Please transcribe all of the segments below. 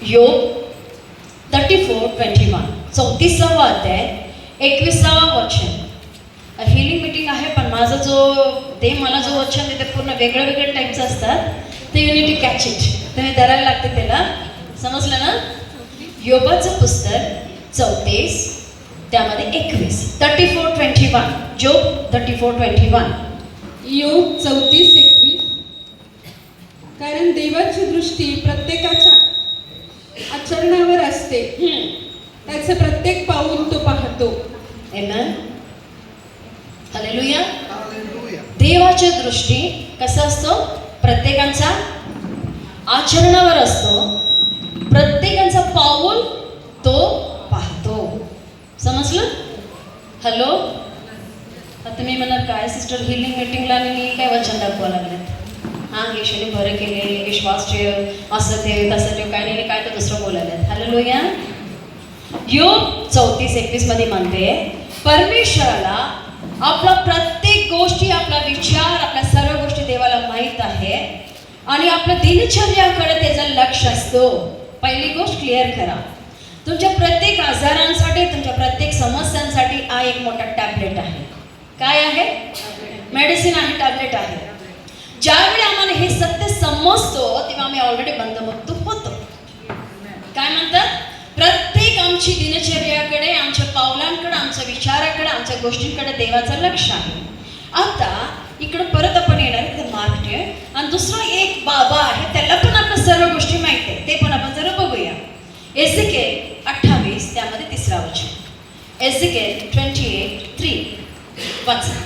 योग 34:21 34वा अध्याय 21वा वचन. हिलिंग मीटिंग आहे, पण माझा मला जो वचन देते पूर्ण वेगळ्या टाईपचं असतात, ते you need to catch it. तुम्ही धरायला लागते त्याला. समजलं ना? योबाचं पुस्तक 34 त्यामध्ये 21 34:21 जोब 34:21. योग 34:21. कारण देवाची दृष्टी प्रत्येकाच्या आचरणावर असते, त्याचे प्रत्येक पाऊल तो पाहतो. आमेन. हालेलुया. देवाची दृष्टी कसं असतो? प्रत्येकाच्या आचरणावर असतो, प्रत्येकाचा पाऊल तो पाहतो. समजलं? हॅलो. आता मी म्हणणार काय सिस्टर हिलिंग मीटिंगला मी काय वचन दाखवा लागलेत? हां, येशूने बरं केले, विश्वास ठेव, असं ठेव तसं ठेव, काय नाही काय तर दुसरं बोलायला. हालेलुया. योग 34:21 मध्ये म्हणते, परमेश्वराला आपला प्रत्येक गोष्टी, आपला विचार, आपल्या सर्व गोष्टी देवाला माहीत आहे आणि आपल्या दिनचर्याकडे त्याचं लक्ष असतो. पहिली गोष्ट क्लिअर करा. तुमच्या प्रत्येक आजारांसाठी, तुमच्या प्रत्येक समस्यांसाठी हा एक मोठा टॅबलेट आहे. काय आहे? मेडिसिन आहे, टॅबलेट आहे. ज्यावेळी आम्हाला हे सत्य समजतो तेव्हा आम्ही ऑलरेडी बंदमुक्त होतो. काय म्हणतात? प्रत्येक आमची दिनचर्याकडे, आमच्या पावलांकडे, आमच्या विचाराकडे, आमच्या गोष्टींकडे देवाचं लक्ष आहे. आता इकडं परत आपण येणार आहे मार्क ठेव. आणि दुसरा एक बाबा आहे, त्याला पण आपल्या सर्व गोष्टी माहिती आहे, ते पण आपण जरा बघूया. एझेकिएल 28 त्यामध्ये 3रा वचन. एझेकिएल 28:3 वाचा.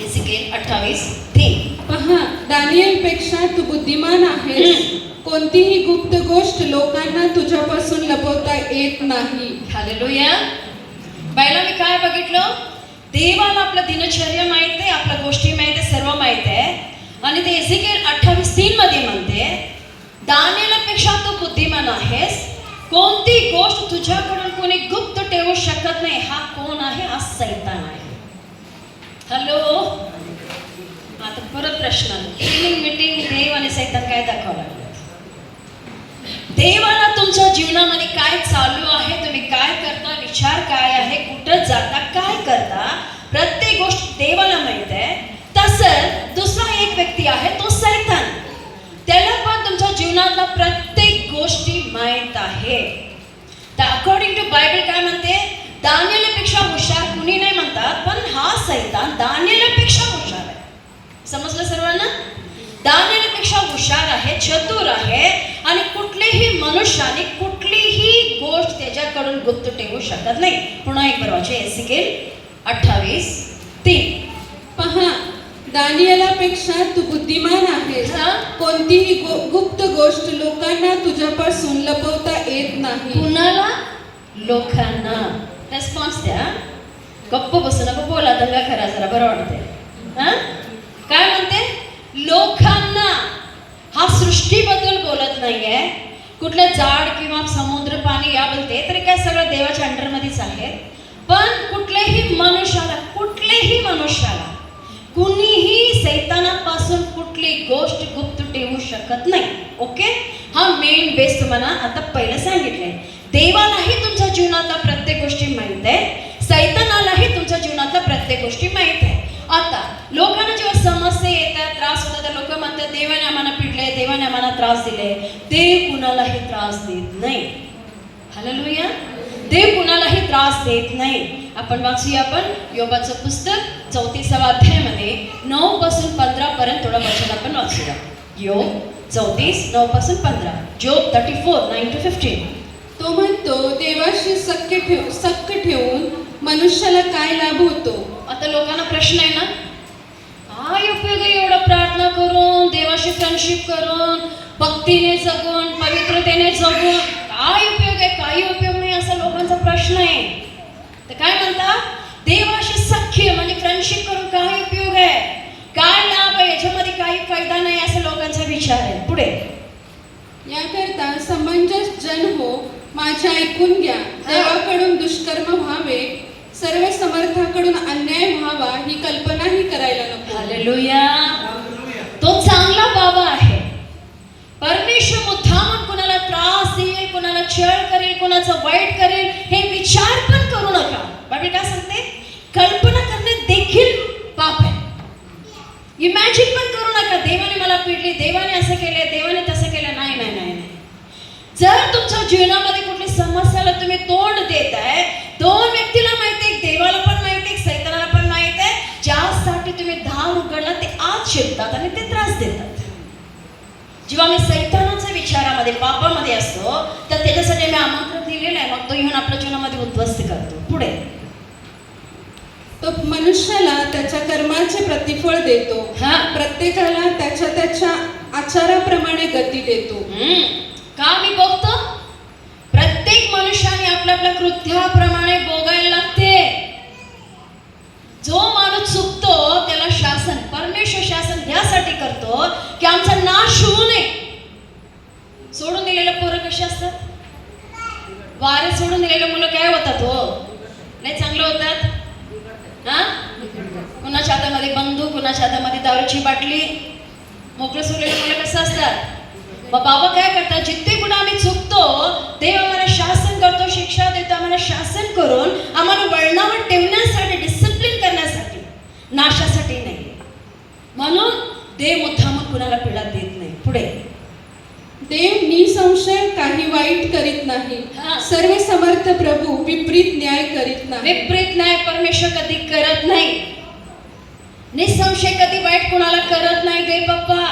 एझेकिएल 28:3. पहा, दानिएलपेक्षा तू बुद्धिमान आहेस. कोणतीही गुप्त गोष्ट लोकांना तुझ्यापासून लपवता येत नाही. हालेलुया. पहिला मी काय बघितलं? देवाला आपलं दिनचर्या माहिती आहे, आपल्या गोष्टी माहिती आहे, सर्व माहिती आहे. आणि ते एझेकिएल 28:3 मध्ये म्हणते, दानिएलपेक्षा तू बुद्धिमान आहेस. कोणती गोष्ट तुझ्याकडून कोणी गुप्त ठेवू शकत नाही. हा कोण आहे? हा सैतान आहे. हॅलो. आता परत प्रश्न. हिलिंग मीटिंग, देव आणि सैतान काय दाखवावं लागलं? देवाला तुमच्या जीवनामध्ये काय चालू आहे, तुम्ही काय करता, विचार काय आहे, कुठं जाता, काय करता, प्रत्येक गोष्ट देवाला माहित आहे. तसं दुसरा एक व्यक्ती आहे, तो सैतान. त्याला पण तुमच्या जीवनातल्या प्रत्येक गोष्टी माहित आहे. तर अकॉर्डिंग टू बायबल काय म्हणते? दानिएलपेक्षा हुशार कुणी नाही म्हणतात, पण हा सैतान दानिएलपेक्षा हुशार आहे. समजलं सर्वांना? दानिएलपेक्षा हुशार आहे, चतुर आहे आणि कुठलीही मनुष्याने कुठलीही गोष्ट त्याच्याकडून गुप्त ठेवू शकत नाही. पुन्हा एक बरोबर. एझेकिएल 28:3. पहा, दानिएलापेक्षा तू बुद्धिमान आहेस. कोणतीही गुप्त गोष्ट लोकांना तुझ्यापासून लपवता येत नाही. कुणाला? लोकांना. रेस्पॉन्स द्या. गप्प बसू नको, बोला, दंगा खरा जरा बरं वाटते. हा, काय म्हणते? लोकांना. हा सृष्टीबद्दल बोलत नाहीये, कुठलं झाड किंवा समुद्र, पाणी या बोलते, तरी काय सगळं देवाच्या अंडरमध्येच आहे. पण कुठल्याही मनुष्याला कुणीही सैतानापासून कुठली गोष्ट गुप्त ठेवू शकत नाही. ओके. हा मेन बेस तुम्हाला आता पहिलं सांगितलंय. देवालाही तुमच्या जीवनातल्या प्रत्येक गोष्टी माहित आहे, सैतानालाही तुमच्या जीवनातल्या प्रत्येक गोष्टी माहित आहे. आता लोकांना जेव्हा समस्या येतात, त्रास होतात, तर लोक म्हणतात देवाने आम्हाला पिडले, देवाने आम्हाला त्रास दिले. देव कुणालाही त्रास देत नाही. हालेलुया. देव कुणालाही त्रास देत नाही. आपण वाचूया. आपण योबाचं पुस्तक 34वा अध्यायामध्ये 9 पासून 15 पर्यंत थोडं वचन आपण वाचूया. योग 34 9 पासून 15. जोब 34 9 to 15. तो म्हणतो, देवाशी सख्य ठेवून मनुष्याला काय लाभ होतो? आता लोकांना प्रश्न आहे ना, काय उपयोग आहे एवढं प्रार्थना करून, देवाशी फ्रेंडशिप करून, भक्तीने जगून, पवित्रतेने जगून, काय उपयोग आहे? काही उपयोग नाही, असा लोकांचा प्रश्न आहे. तर काय म्हणतात? देवाशी सख्य म्हणजे फ्रेंडशिप करून काय उपयोग आहे, काय लाभ आहे, याच्यामध्ये काही फायदा नाही, असा लोकांचा विचार आहे. पुढे. याकरता समंजस जन हो, माझे ऐकून घ्या. देवाकडून दुष्कर्म व्हावे, सर्व समर्थाकडून अन्याय व्हावा, ही कल्पनाही करायला नको. हालेलुया. तो चांगला बाबा आहे. परमेश्वर मुद्दाम कुणाला त्रास कोणाचं वाईट करेल हे विचार पण करू नका. बायबल काय सांगते? कल्पना करणे देखील पाप आहे. इमॅजिन पण करू नका देवाने मला पिडले, देवाने असं केलं, देवाने तसं केलं. नाही नाही नाही नाही. जर तुमच्या जीवनामध्ये कुठली समस्याला तुम्ही तोंड देताय, दोन व्यक्तीला माहिती आहे, देवाला पण माहिती आहे, सैतानाला पण माहिती आहे, ज्यासाठी तुम्ही दार उघडला ते आत शिरतात आणि ते त्रास देतात. जेव्हा मी सैतानाच्या विचारामध्ये पापामध्ये असतो तर त्याच्यासाठी मी आमंत्रण दिलेलं आहे. मग तो येऊन आपल्या जीवनामध्ये उद्ध्वस्त करतो. पुढे तो मनुष्याला त्याच्या कर्माचे प्रतिफळ देतो. प्रत्येकाला त्याच्या त्याच्या आचाराप्रमाणे गती देतो. का मी बघतो? प्रत्येक मनुष्याने आपल्या आपल्या कृत्याप्रमाणे भोगायला लागते. जो माणूस चुकतो त्याला शासन, परमेश्वर शासन यासाठी करतो की आमचा नाश होऊ नये. सोडून दिलेले पोरं कशी असतात? वारे सोडून दिलेले मुलं काय होतात? हो, नाही चांगलं होतात. कुणाच्या हातामध्ये बंदूक, कुणाच्या हातामध्ये दारूची बाटली. मोकळे सोडलेले मुलं कसं असतात? मग बाबा काय करतात? जिथे कुठे आम्ही चुकतो देव आम्हाला शासन करतो, शिक्षा देतो, आम्हाला शासन करून आम्हाला वळणावर ठेवण्यासाठी, डिसिप्लिन करण्यासाठी, नाशासाठी नाही. म्हणून देव मुद्दामून कुणाला पीडा देत नाही. पुढे देव निसंशय काही वाईट करीत नाही. सर्व समर्थ प्रभू विपरीत न्याय करीत नाही. विपरीत न्याय परमेश्वर कधी करत नाही. निसंशय कधी वाईट कुणाला करत नाही. देव बाप्पा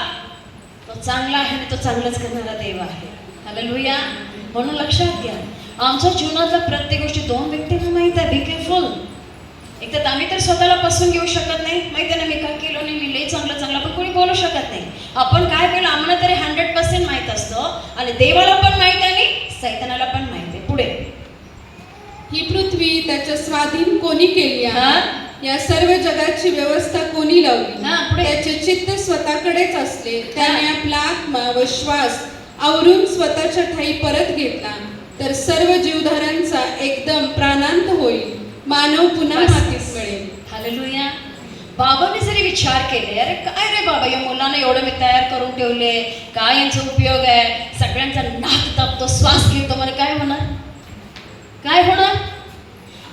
तो चांगला आहे आणि तो चांगलंच करणारा देव आहे. हालेलुया. म्हणून लक्षात घ्या, आमच्या जीवनातल्या प्रत्येक गोष्टी दोन व्यक्तींना माहित आहे. Be careful. एक तर आम्ही तर स्वतःला पसवून घेऊ शकत नाही. माहिती आहे ना, मी काय केलं नाही, मी लई चांगलं पण कोणी बोलू शकत नाही. आपण काय केलं आम्हाला तरी 100% माहीत असतं आणि देवाला पण माहिती आहे आणि सैतानाला पण माहिती आहे. पुढे ही पृथ्वी त्याच्या स्वाधीन कोणी केली आहे? या सर्व जगाची व्यवस्था कोणी लावली? त्याचे चित्त स्वतःकडेच असले. त्याने आपला आत्मा व श्वास आवरून स्वतःच्या ठाई परत घेतला तर सर्व जीवधारांचा एकदम प्राणांत होईल. मानव पुन्हा मातीत मिळेल. हालेलुया. बाबाने जरी विचार केले, अरे काय रे बाबा, या मुलांना एवढं मी तयार करून ठेवले, काय यांचा उपयोग आहे? सगळ्यांचा नाक दाबतो, श्वास घेतो, मला काय होणार? काय होणार?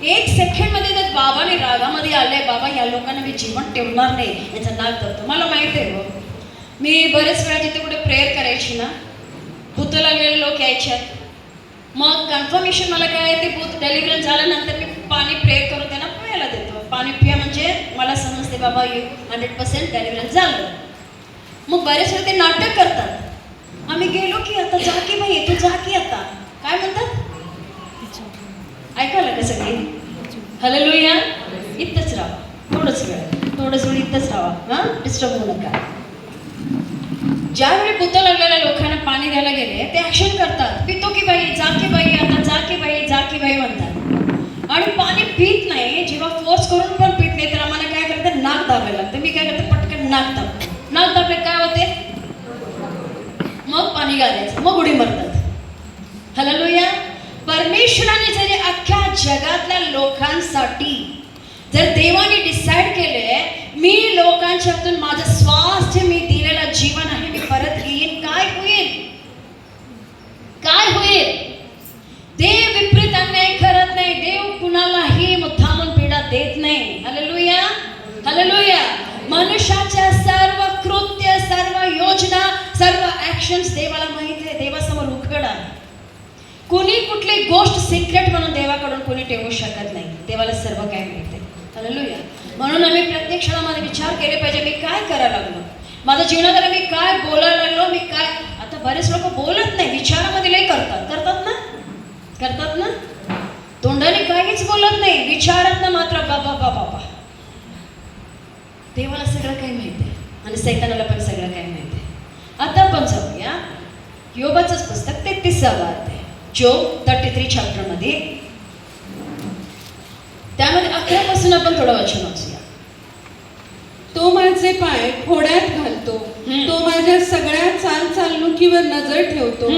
एक सेकंड मध्ये जर बाबाने रागामध्ये आले, बाबा या लोकांना मी जीवन ठेवणार नाही, याचा नाक दाबतो. मला माहिती आहे हो, मी बरेच वेळा जिथे कुठे प्रेयर करायची ना, भूत लागलेले लोक यायच्यात. मग कन्फर्मेशन मला काय, ते भूत डेलिव्हरन्स झाल्यानंतर मी पाणी प्रेयर करून त्यांना प्यायला देतो. पाणी पिया म्हणजे मला समजते बाबा 100% डेलिव्हरन्स झालं. मग बरेच वेळ ते नाटक करतात. आम्ही गेलो की आता जा की बाई, तू जा की आता, काय म्हणतात? ऐकायला का सगळी? हालेलुया. इथंच राहा, थोडंच वेळ इथंच राहा, डिस्टर्ब होऊ नका. ज्यावेळी भूत लागलेल्या लोकांना पाणी द्यायला गेले, ते ऍक्शन करतात. पितो की बाई, जा की बाई, आता जा की बाई, जा की बाई म्हणतात आणि पाणी पित नाही. जेव्हा फोर्स करून पण पित नाही तर आम्हाला काय करतात? नाक दाबायला लागतं. मी काय करते? पटकन नाक दाबते. नाक दाबले काय होते? मग पाणी घालायचं, मग उडी मारतात. हालेलुया. परमेश्वराने जरी अख्ख्या जगातल्या लोकांसाठी जर देवाने डिसाईड केले, मी लोकांच्या हातून माझं स्वास्थ्य, मी दिलेलं जीवन आहे, मी परत घेईन, काय होईल? काय होईल? देव विपरीत अन्याय करत नाही. देव कुणालाही मुद्दामून पीडा देत नाही. हालेलुया. हालेलुया. मनुष्याच्या सर्व कृत्य, सर्व योजना, सर्व ऍक्शन्स देवाला माहिती आहे. देवासमोर उघड आहे. कुणी कुठली गोष्ट सिक्रेट म्हणून देवाकडून कोणी ठेवू शकत नाही. देवाला सर्व काय माहिती आहे. हालेलुया. म्हणून आम्ही प्रत्येक क्षणामध्ये विचार केले पाहिजे, मी काय करायला लागलो, माझ्या जीवनात मी काय बोलायला लागलो, मी काय. आता बरेच लोक बोलत नाही, विचारामध्ये लई करतात ना. तोंडाने काहीच बोलत नाही, विचारात ना मात्र बाबा बाबा. देवाला सगळं काही माहिती आहे आणि सैतानाला पण सगळं काही माहिती आहे. आता आपण जाऊया योबाचंच पुस्तक 33वा अध्याय, जोब 33 चॅप्टर मध्ये. त्यामध्ये 11 पासून आपण थोडं वचन वाचूया. तो माझे पाय फोड्यात घालतो, तो माझ्या सगळ्या चालणुकीवर नजर ठेवतो.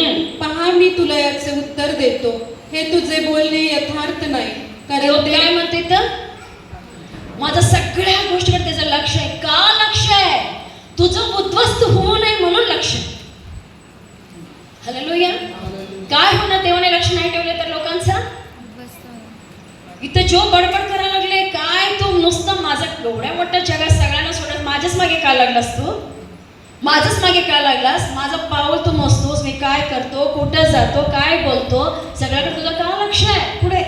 पहा, मी तुला याचे उत्तर देतो, हे तुझे बोलणे यथार्थ नाही. कारण काय म्हणते तर माझं सगळ्या गोष्टीवर त्याचं लक्ष आहे. का लक्ष आहे? तुझं उद्ध्वस्त होऊ नये म्हणून लक्ष. हालेलुया. काय होणार देवाने लक्ष नाही ठेवले तर लोकांचा? इथं जो बडबड करायला लागले, काय तू नुसतं माझं एवढ्या मोठ्या जगात सगळ्यांना सोडत माझ्याच मागे काय लागलास तू? माझ्याच मागे काय लागलास? माझं पाऊल तू मोजतोस, मी काय करतो, कुठं जातो, काय बोलतो, सगळ्याकडे तुझं का लक्ष आहे? पुढे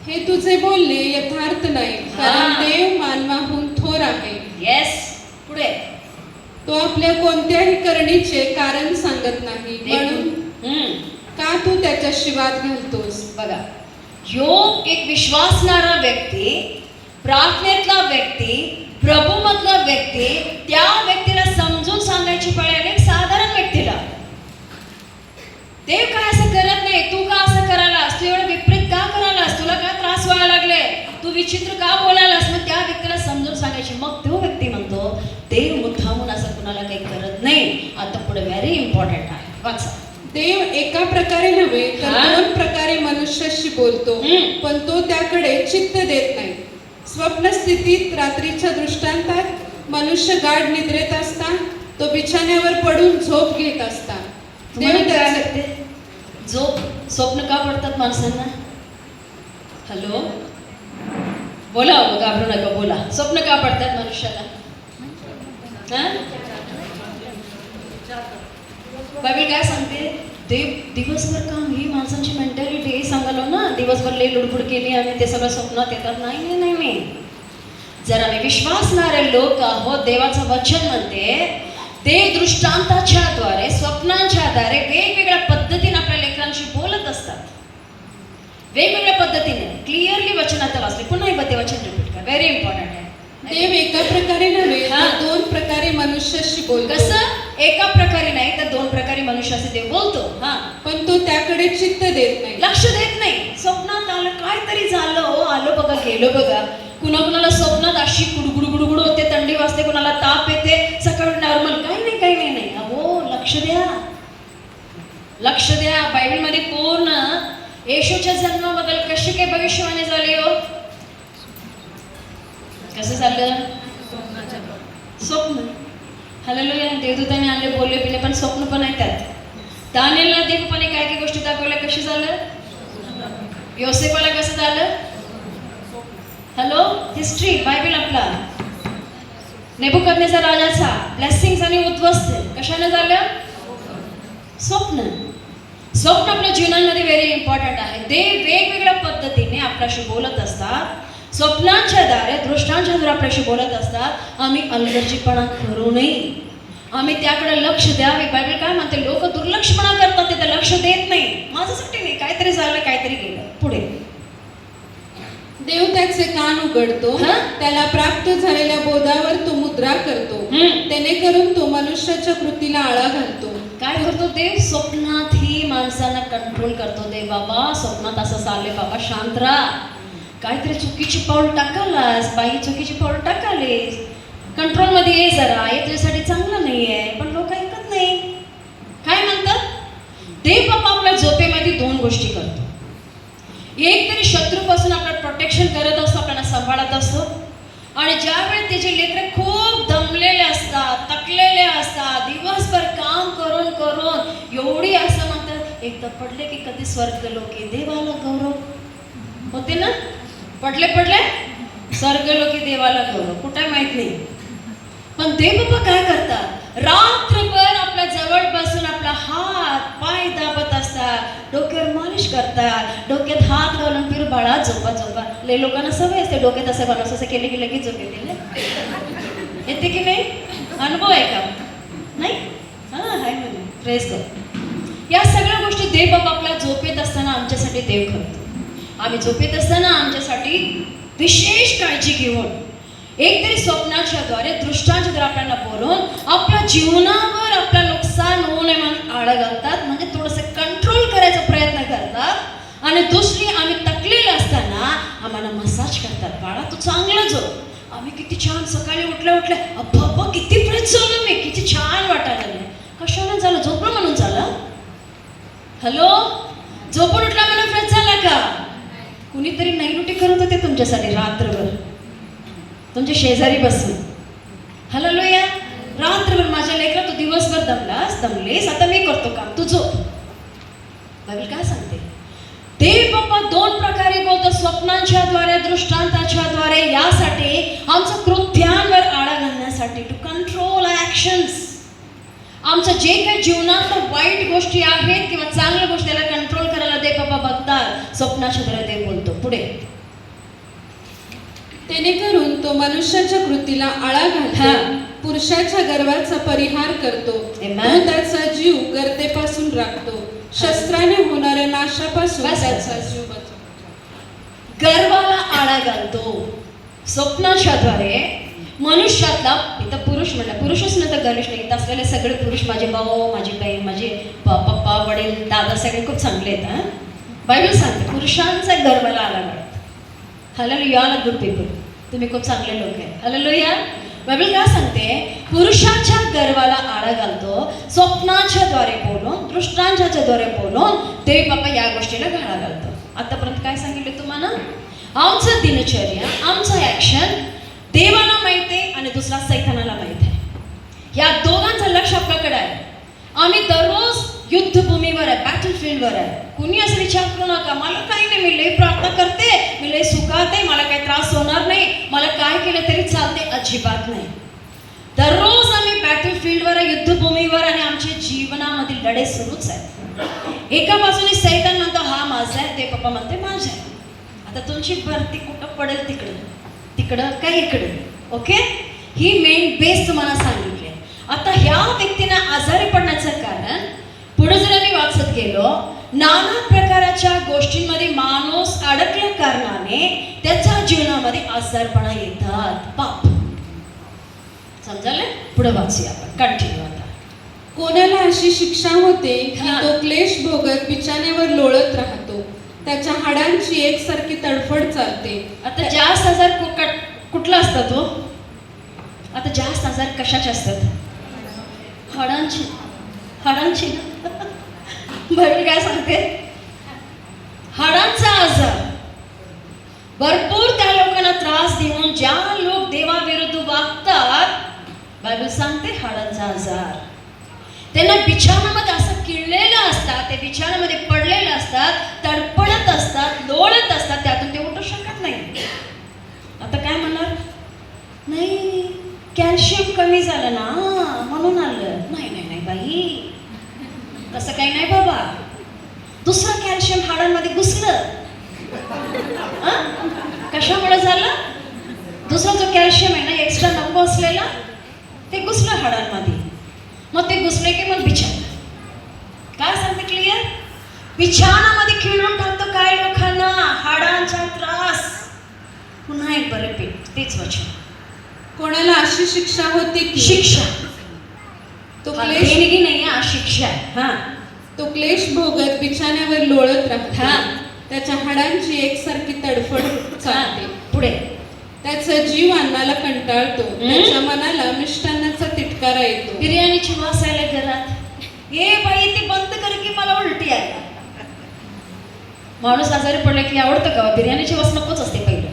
हे तुझे बोलणे यथार्थ नाही, कारण हा. देव मानवाहून थोर आहे. येस, पुढे तो आपल्या कोणत्याही करणीचे कारण सांगत नाही, म्हणून हम्म, का तू त्याच्याशी वाद घालतोस? बघा, ह्यो एक विश्वासणारा व्यक्ती, प्रार्थनेतला व्यक्ती, प्रभूमधला व्यक्ती, त्या व्यक्तीला समजून सांगायची पाळी आली एक साधारण व्यक्तीला. देव काय असं करत नाही, तू का असं करायलास, तू एवढं विपरीत का करायलास, तुला काय त्रास व्हायला लागले, तू विचित्र का बोलायलास, मग त्या व्यक्तीला समजून सांगायची. मग तो व्यक्ती म्हणतो देव मुद्दामून असं कुणाला काही करत नाही. आता पुढे व्हेरी इम्पॉर्टंट आहे, वाचा. देव एका प्रकारे नव्हे तर हा. 2 प्रकारे मनुष्याशी बोलतो, पण तो त्याकडे चित्त देत नाही. स्वप्न स्थितीत रात्रीच्या दृष्टांतात मनुष्य गाढ निद्रेत असता, तो बिछाण्यावर पडून झोप घेत असता. देव तुम्हाला काय त्याचे वाटते? झोप स्वप्न का पडतात माणसांना? हॅलो, बोला हो, घाबरू नका, बोला. स्वप्न का पडतात मनुष्याला? हा? बायबल काय सांगते? दिवसभर काम, ही माणसांची मेंटॅलिटी हे सांगालो ना, दिवसभर लई लुडबुड केली आणि ते सगळं स्वप्नात येतात. नाही. जर आम्ही विश्वासणारे लोक आहोत, देवाचं वचन म्हणते देव दृष्टांताच्या द्वारे, स्वप्नांच्या द्वारे वेगवेगळ्या पद्धतीने आपल्या लेकरांशी बोलत असतात. वेगवेगळ्या पद्धतीने क्लिअरली वचनात वाचले. पुन्हा एकदा ते वचन रिपीट करा, व्हेरी इम्पॉर्टंट आहे. देव एका प्रकारे नव्हे हा. तर 2 प्रकारे मनुष्याशी बोलतो. कसं? एका प्रकारे नाही तर 2 प्रकारे मनुष्याचे देव बोलतो. हा, पण तो त्याकडे चित्त देत नाही. लक्ष देत नाही. स्वप्नात आलं, काहीतरी झालं, हो आलो बघा, गेलो बघा. कुणाला स्वप्नात अशी गुडगुड होते, थंडी वाजते, कुणाला ताप येते, सकाळी नॉर्मल, काही नाही. अहो, लक्ष द्या. बायबलमध्ये पूर्ण येशूच्या जन्माबद्दल कशी काय भविष्यवाणी झाली हो? कसं झालं? स्वप्न. हालेलुया. देवदूताने आणले, बोलले बिले, पण स्वप्न पण आहे त्यात. दानिएलला देवपणे काय गोष्टी दाखवल्या, कशी झालं? योसेफाला कसं झालं? हॅलो, हिस्ट्री, बायबल आपला. नेबुकदनेझर राजाचा ब्लेसिंग्स आणि उद्ध्वस्त कशाने झालं? स्वप्न आपल्या जीवनामध्ये व्हेरी इम्पॉर्टंट आहे. देव वेगवेगळ्या पद्धतीने आपल्याशी बोलत असतात. स्वप्नांच्या द्वारे, दृष्टांच्या द्वारे आपल्याशी बोलत असतात. आम्ही अलगर्जीपणा करू नये, आम्ही त्याकडे लक्ष द्यावे. बायबल काय म्हणते? लोक दुर्लक्षपणा करतात, ते लक्ष देत नाही. माझ्यासाठी नाही, काहीतरी झालं, काहीतरी गेलं. पुढे देव त्याचे कान उघडतो, हा? त्याला प्राप्त झालेल्या बोधावर तो मुद्रा करतो, त्याने करून तो मनुष्याच्या कृतीला आळा घालतो. काय करतो देव? स्वप्नातही माणसांना कंट्रोल करतो. देव बाबा, स्वप्नात असं चालले, बाबा शांत राहा, काहीतरी चुकीची पाऊल टाकालास, बाई चुकीची पाऊल टाकालीस, कंट्रोलमध्ये ये जरा, हे तुझ्यासाठी चांगलं नाही आहे. पण लोक ऐकत नाही. काय म्हणतात? देव बाबा आपल्या झोपेमध्ये 2 गोष्टी करतो. एक तरी शत्रूपासून आपलं प्रोटेक्शन करत असतो, आपल्याला सांभाळत असतो. आणि ज्यावेळी त्याचे लेकरं खूप दमलेले असतात, थकलेले असतात, दिवसभर काम करून एवढी असं म्हणतात, एकदा पडले की कधी स्वर्ग लोकी देवाला गौरव होते ना. पडले स्वर्ग लोकी देवाला गौरव, कुठे माहित नाही. पण देव बाबा काय करतात? रात्रभर आपल्या जवळ बसून आपला हात पाय दाबत असतात, डोक्यावर मालिश करतात, डोक्यात हात घालून फिर बाळा झोपा. लय लोकांना सवय असते डोक्यात असं घालून, असं केले की लगेच झोप येते की नाही? अनुभव आहे का? नाही? हां, हाय म्हणून प्रेस कर. या सगळ्या गोष्टी देव बाबा आपल्या झोपेत असताना आमच्यासाठी देव करतो. आम्ही झोपेत असताना आमच्यासाठी विशेष काळजी घेऊन, एकतरी स्वप्नाच्या द्वारे, दृष्टांच्या द्वारे आपल्याला बोलून आपल्या जीवनावर आपला नुकसान होऊ नये म्हणून आळा घालतात, म्हणजे थोडंसं कंट्रोल करायचा प्रयत्न करतात. आणि दुसरी, आम्ही थकलेले असताना आम्हाला मसाज करतात. बाळा तू चांगलं झोप. आम्ही किती छान सकाळी उठल्या अब्बा किती फ्रेश झालो, मी किती छान वाटायला लागले. कशाने झालं? झोपलं म्हणून झालं? हॅलो, झोपून उठला म्हणून फ्रेश झाला का? कुणीतरी नैलुटी करत होते तुमच्यासाठी रात्रभर, तुमच्या शेजारी बसून. हालेलुया. रात्रभर माझ्या लेकरा, तू दिवसभर दमलेस, आता मी करतो काम, तू झोप. बायबल काय सांगते? देव बाप्पा दोन प्रकारे बोलतो, स्वप्नांच्या द्वारे, दृष्टांताच्या द्वारे, यासाठी आमचं कृत्यांवर आळा घालण्यासाठी, टू कंट्रोल ॲक्शन्स. आमचं जे काही जीवनात वाईट गोष्टी आहेत किंवा चांगल्या गोष्टी त्याला कंट्रोल करायला देव बाप्पा बघतात. स्वप्नाच्या द्वारे देव बोलतो. पुढे, जेणेकरून तो मनुष्याच्या कृतीला आळा घालतो, पुरुषाच्या गर्वाचा परिहार करतो, Amen. तो त्याचा जीव गर्तेपासून राखतो, शस्त्राने होणाऱ्या नाशापासून त्याचा जीव बचावतो. गर्वाला आळा घालतो स्वप्नाच्या द्वारे. मनुष्यातला, इथं पुरुष म्हणला, पुरुषच नाही तर गर्विष्ठ नाही, इथं असलेले सगळे पुरुष, माझे भाऊ, माझी बहीण, माझे पप्पा, वडील, दादा, सगळे खूप चांगले आहेत. हा, बायबल सांगते पुरुषांचा गर्वाला आळा घालतो. हालेलुया, ऑल गुड पीपल, तुम्ही खूप चांगले लोक आहे. हालेलुया. बायबल काय सांगते? पुरुषाच्या गर्वाला आळा घालतो, स्वप्नाच्या द्वारे बोलून, दृष्टांताच्या द्वारे बोलून देव बाप्पा या गोष्टीला घाला घालतो. आतापर्यंत काय सांगितलं तुम्हाला? आमचं दिनचर्या, आमचं ॲक्शन देवाला माहित आहे आणि दुसरा सैतानाला माहित आहे. या दोघांचं लक्ष आपल्याकडे आहे. आम्ही दररोज युद्धभूमीवर आहे, बॅटलफील्डवर आहे. कुणी असं विचार करू नका, मला काही नाही, मी लई प्रार्थना करते, मी लई सुखात आहे, मला काही त्रास होणार नाही, मला काय केलं तरी चालते, अजिबात नाही. दररोज आम्ही बॅटलफील्डवर आहे, युद्धभूमीवर, आणि आमच्या जीवनामधील लढाई सुरूच आहे. एका बाजूने सैतान म्हणतो हा माझा आहे, ते पप्पा म्हणते माझा आहे. आता तुमची भरती कुठं पडेल, तिकडं काय इकडे. ओके, ही मेन बेस तुम्हाला सांगितली. आता ह्या व्यक्तींना आजारी पडण्याचं कारण, पुढे जर आम्ही वाचत गेलो, नाना प्रकारच्या गोष्टींमध्ये माणूस अडकल्या कारणाने त्याच्या जीवनामध्ये आजारपणा येतात. पाप. समजायला? पुढे वाचूया आपण, कंटिन्यू. आता कोणाला अशी शिक्षा होते की हा. तो क्लेश भोगत बिछाण्यावर लोळत राहतो, त्याच्या हाडांची एकसारखी तडफड चालते. आता जास्त आजार कुठला असतात तो? आता जास्त आजार कशाचे असतात? हाडांची. बायबल काय सांगते? हाडांचा आजार. भरपूर त्या लोकांना त्रास देऊन ज्या लोक देवाविरुद्ध वागतात, बायबल सांगते हाडांचा आजार. त्यांना बिछाणामध्ये असं किळलेलं असतात, ते बिछाणामध्ये पडलेलं असतात, तडपडत असतात, लोळत असतात, त्यातून ते उठू शकत नाही. आता काय म्हणणार? नाही, कॅल्शियम कमी झालं ना म्हणून आलं. नाही बाई, तसं काही नाही बाबा. दुसरं कॅल्शियम हाडांमध्ये घुसलं. कशामुळे झालं? दुसरा जो कॅल्शियम आहे ना, एक्स्ट्रा नको असलेला, ते घुसलं हाडांमध्ये. मग ते घुसले की मग बिछाना. काय सांगते क्लिअर? बिछाणामध्ये खिळून टाकतो काय लोकांना, हाडांचा त्रास. पुन्हा एक बरं पीठ, तेच वचन. कोणाला अशी शिक्षा होते की शिक्षा, तो हा, क्लेश देणगी नाही आहे, शिक्षा आहे. हा, तो क्लेश भोगत बिछाण्यावर लोळत राहतो, हा. त्याच्या हाडांची एकसारखी तडफड चालते. पुढे, त्याचा जीव अन्नाला कंटाळतो, त्याच्या मनाला मिष्टान्नाचा तिटकारा येतो. बिर्याणीची वास आले घरात, ए बाई ते बंद कर की मला उलटी आहे. माणूस आजारी पडला की आवडतं का? बिर्याणीची वास नकोच असते पहिलं.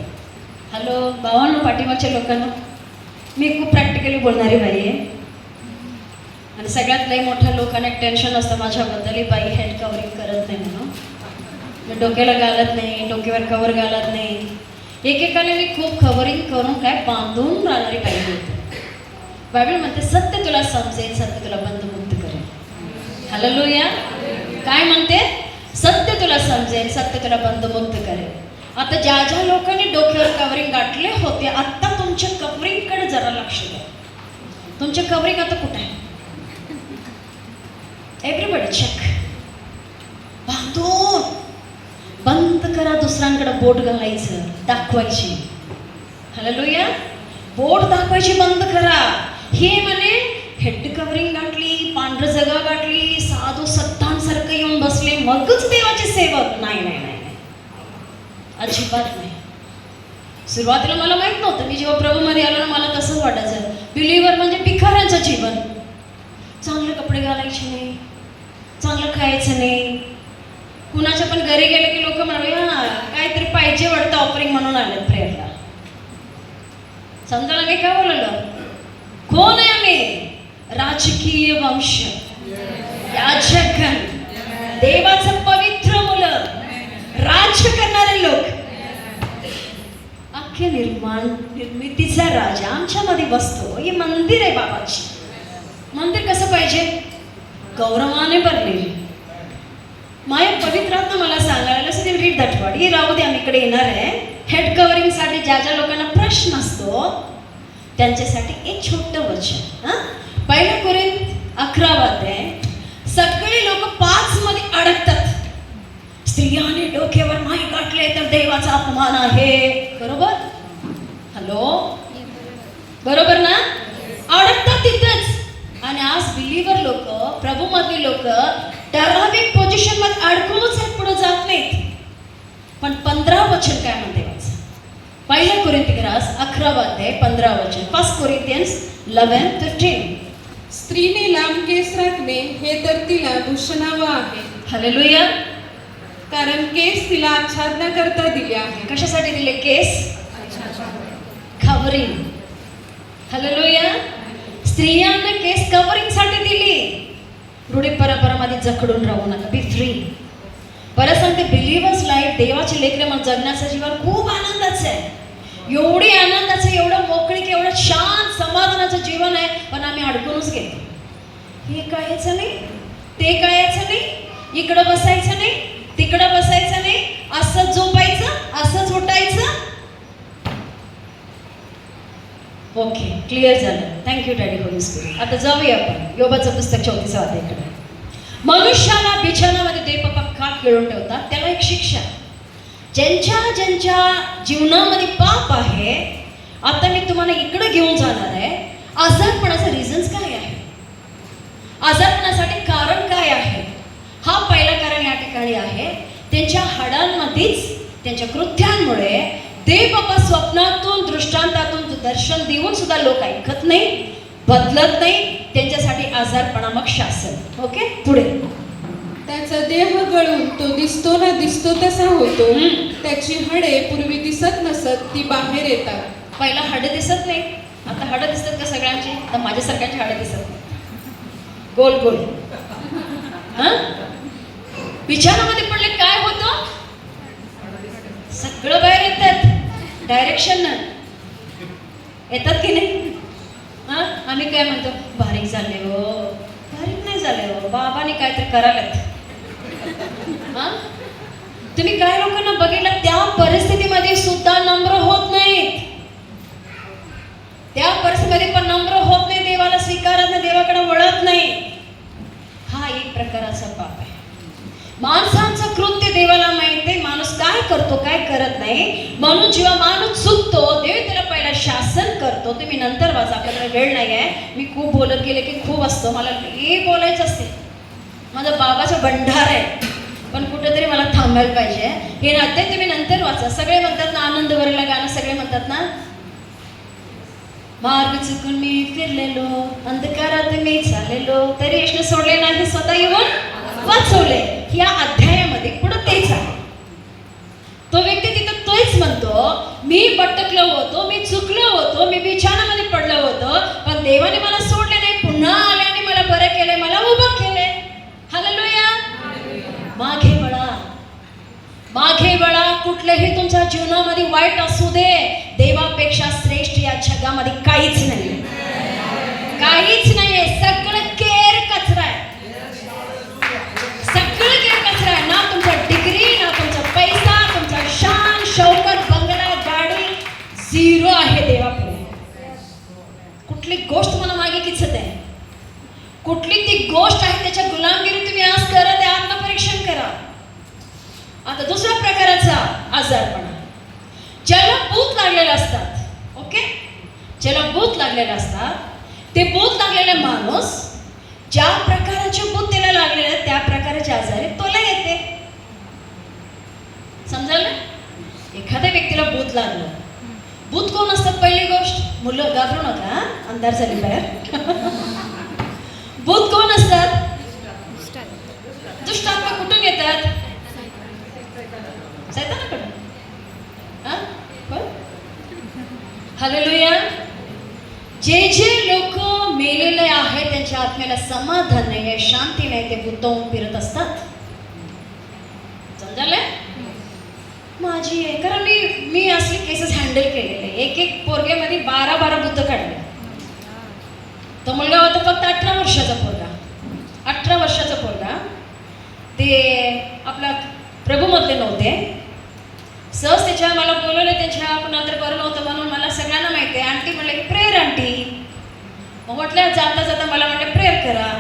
हॅलो भावांनो, पाठीमागच्या लोकांना, मी खूप प्रॅक्टिकली बोलणारी बाई आहे. आणि सगळ्यात लई मोठ्या लोकांना एक टेन्शन असतं माझ्याबद्दल, ही बाई हेड कव्हरिंग करत नाही म्हणून. मी डोक्याला घालत नाही, डोक्यावर कवर घालत नाही. एकेकाने मी खूप कव्हरिंग करून काय बांधून राहणारी बाई होते. बायबल म्हणते सत्य तुला समजेल, सत्य तुला बंधमुक्त करेल. हालेलुया. काय म्हणते? सत्य तुला समजेल, सत्य तुला बंधमुक्त करेल. आता ज्या ज्या लोकांनी डोक्यावर कव्हरिंग गाठले होते, आता तुमच्या कव्हरिंगकडे जरा लक्ष द्या. तुमचे कव्हरिंग आता कुठे आहे? Everybody check. बांधून बंद करा. दुसऱ्यांकडे बोट घालायचं, दाखवायची. हालेलुया. बोट दाखवायची बंद करा. हे म्हणे हेड कव्हरिंग गाठली, पांढरं जगा गाठली, साधू सत्तांसारखं येऊन बसले मगच देवाचे सेवक. नाही, अजिबात नाही. सुरुवातीला मला माहित नव्हतं. मी जेव्हा प्रभूमध्ये आलो ना, मला तसंच वाटायचं. बिलीव्हर म्हणजे भिकाऱ्यांचं जीवन. चांगले कपडे घालायचे नाही, चांगलं खायचं नाही. कुणाच्या पण घरी गेले की लोक म्हणाले हा काहीतरी पाहिजे वाटतं, ऑफरिंग म्हणून आलेत प्रेयरला. समजायला मी काय बोललो? कोण आहे आम्ही? राजकीय वंश, याजक, देवाचं पवित्र निर्मितीचा राजा आमच्यामध्ये बसतो. हे मंदिर आहे बाबाची. मंदिर कसं पाहिजे? गौरवाने भरलेली. माझ्या पवित्रात्मा मला सांगायला रीड दॅट वर्ड. हे राहू दे, आम्ही इकडे येणार आहे. हेड कव्हरिंगसाठी ज्या ज्या लोकांना प्रश्न असतो त्यांच्यासाठी एक छोटं वचन. 1 कोरिंथ 11 सगळे लोक 5 मध्ये अडकतात. स्त्रियाने डोक्यावर नाही गाठले तर देवाचा अपमान आहे. बरोबर? हॅलो, बरोबर ना? अडकतात तिथंच. आणि आज बिलीवर लोक, प्रभू मधली लोक ठराविक पोझिशन मध्ये अडकूनच आहेत, पुढे जात नाहीत. पण 15 वचन काय म्हणते वाचा. 1 कोरिंथियन्स 11 15 वचन. 1 कोरिंथियन्स 11:15. स्त्रीने लांब केस राखणे हे तर तिला भूषणावं आहे. हालेलुया. कारण केस तिला आच्छादना करता दिले आहे. कशासाठी दिले केस? कव्हरिंग. हालेलुया. स्त्रियांना केस कव्हरिंग साठी दिली. रूढी परंपरामध्ये जखडून राहू नका. बी फ्री. परत सांगते, बिलीवर्स लाईफ, देवाचे लेकरं म्हणून जगण्याचं जीवन खूप आनंदाचं आहे. एवढी आनंदाचं, एवढं मोकळीक, एवढं शांत समाधानाचं जीवन आहे. पण आम्ही अडकूनच घेतो. हे कळायचं नाही, ते कळायचं नाही, इकडं बसायचं नाही, तिकडं बसायचं नाही, असंच झोपायचं, असंच उठायचं. ओके, क्लिअर झालं. Thank you daddy Holy spirit. आता जाऊया आपण योबाचं पुस्तक 34 अध्यायाकडे. मनुष्याला बिछाणामध्ये देवबापा का खेळून ठेवतात? त्याला एक शिक्षा. ज्यांच्या जीवनामध्ये पाप आहे, आता मी तुम्हाला इकडे घेऊन जाणार आहे. आजारपणाचं रिझन्स काय आहे? आजारपणासाठी कारण काय आहे? हा पहिला कारण या ठिकाणी आहे. त्यांच्या हाडांमध्येच, त्यांच्या कृत्यांमुळे देवबापा स्वप्नातून, दृष्टांतातून दर्शन देऊन सुद्धा लोक ऐकत नाही, बदलत नाही. त्यांच्यासाठी आजारपणा, मग शासन. ओके, पुढे. त्याचा देह गळून तो दिसतो ना दिसतो तसा होतो. त्याची हाडे पूर्वी दिसत नसत ती बाहेर येतात. पहिला हाडे दिसत नाही, आता हाडं दिसतात का सगळ्यांची? तर माझ्यासारख्यांची हाडे दिसत नाही, गोल गोल. बिछाणामध्ये पडले काय होतं? सगळं बाहेर येतात. डायरेक्शन येतात की नाही? आम्ही काय म्हणतो, बारीक झाले हो. बारीक नाही झाले हो, बाबाने काहीतरी करायला. तुम्ही काय लोकांना बघितलं, त्या परिस्थितीमध्ये सुद्धा नम्र होत नाहीत. त्या परिस्थितीमध्ये पण नम्र होत नाही, देवाला स्वीकारत नाही, देवाकडे वळत नाही. हा एक प्रकाराचा पाप आहे. माणसांचं कृत्य देवाला माहित आहे, माणूस काय करतो काय करत नाही. म्हणून जेव्हा माणूस चुकतो, देव त्याला पहिला शासन करतो. तुम्ही नंतर वाचा, आपल्याकडे वेळ नाही आहे. मी खूप बोलत गेले की खूप असतं, मला हे बोलायचं असते. माझं बाबाचं भंडार आहे, पण कुठेतरी मला थांबायला पाहिजे. हे नाते तुम्ही नंतर वाचा. सगळे म्हणतात ना, आनंद भरलेलं गाणं सगळे म्हणतात ना, मार्ग चुकून मी फिरलेलो, अंधकारात मी चाललेलो, तरी यशने सोडले नाही, स्वतः येऊन वाचवले. या अध्यायामध्ये पुढे तेच आहे. तो व्यक्ती तिथं तोच म्हणतो, मी भटकलो होतो, मी चुकलो होतो, मी बिछाणामध्ये पडलो होतो, पण देवाने मला सोडले नाही, पुन्हा आल्याने मला बरं केले, मला उभं केले. हालेलुया. मागे वळा, मागे वळा. कुठलेही तुमच्या जीवनामध्ये वाईट असू दे, देवापेक्षा श्रेष्ठ या जगामध्ये काहीच नाही, काहीच नाहीये. सगळं केर कचरा आहे, सगळं केर कचरा आहे. ना तुमचा डिग्री, ना तुमचा पैसा, तुमचा शान शौकत, बंगला, गाडी, झिरो आहे देवापुढे. कुठली गोष्ट मला मागे किचत आहे, कुठली ती गोष्ट आहे त्याच्या गुलामगिरी तुम्ही आज करत आहे. आत्मपरीक्षण करा. आता दुसऱ्या प्रकाराचा आजारपणा, ज्याला भूत लागलेले असतात. ओके, ज्याला भूत लागलेले असतात, ते भूत लागलेले माणूस ज्या प्रकाराचे भूत त्याला लागलेले त्या प्रकाराचे आजारी तोला येते. समजाल ना? एखाद्या व्यक्तीला भूत लागलं, भूत कोण असतात? पहिली गोष्ट, मुलं घाबरू नका, अंधार झाली बाहेर. भूत कोण असतात? दुष्ट आत्मा. कुठून येतात? सैतानाकडून. हालेलुया. जे जे लोक मेलेले आहेत त्यांच्या आत्म्याला समाधान नाही, शांती नाही, ते भूतावून फिरत असतात. समजायला? माझी माझी आहे, कारण मी असली केसेस हँडल केलेले. एक पोरग्यामध्ये 12 बुद्ध काढले. तो मुलगा होता फक्त 18 वर्षाचा पोरगा. 18 वर्षाचा पोरगा. ते आपला प्रभूमधले नव्हते. सहज त्याच्या मला बोलवलं, त्यांच्या कुणाला बरं नव्हतं म्हणून. मला सगळ्यांना माहिती आहे. आंटी म्हणलं की प्रेयर आंटी. मग म्हटलं जाता जाता मला म्हटलं प्रेयर करा.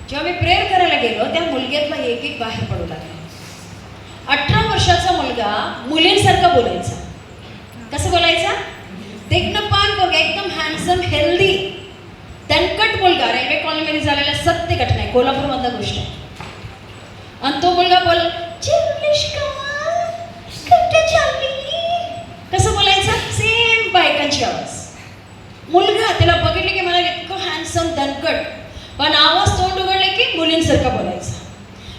जेव्हा मी प्रेयर करायला गेलो त्या मुलग्यातला एक बाहेर पडू लागला. 18 वर्षाचा मुलगा मुलींसारखा बोलायचा. कसं बोलायचा? देखणं पान बघा, एकदम हँडसम हेल्दी दणकट मुलगा. रेल्वे कॉलनीमध्ये झालेल्या सत्य घटना आहे, कोल्हापूरमधला गोष्ट आहे. आणि तो मुलगा बोल कसं बोलायचा? सेम बायकांची आवाज. मुलगा त्याला बघितलं की मला इतकं हँडसम दणकट, पण आवाज तोंड उघडले की मुलींसारखा बोलायचा.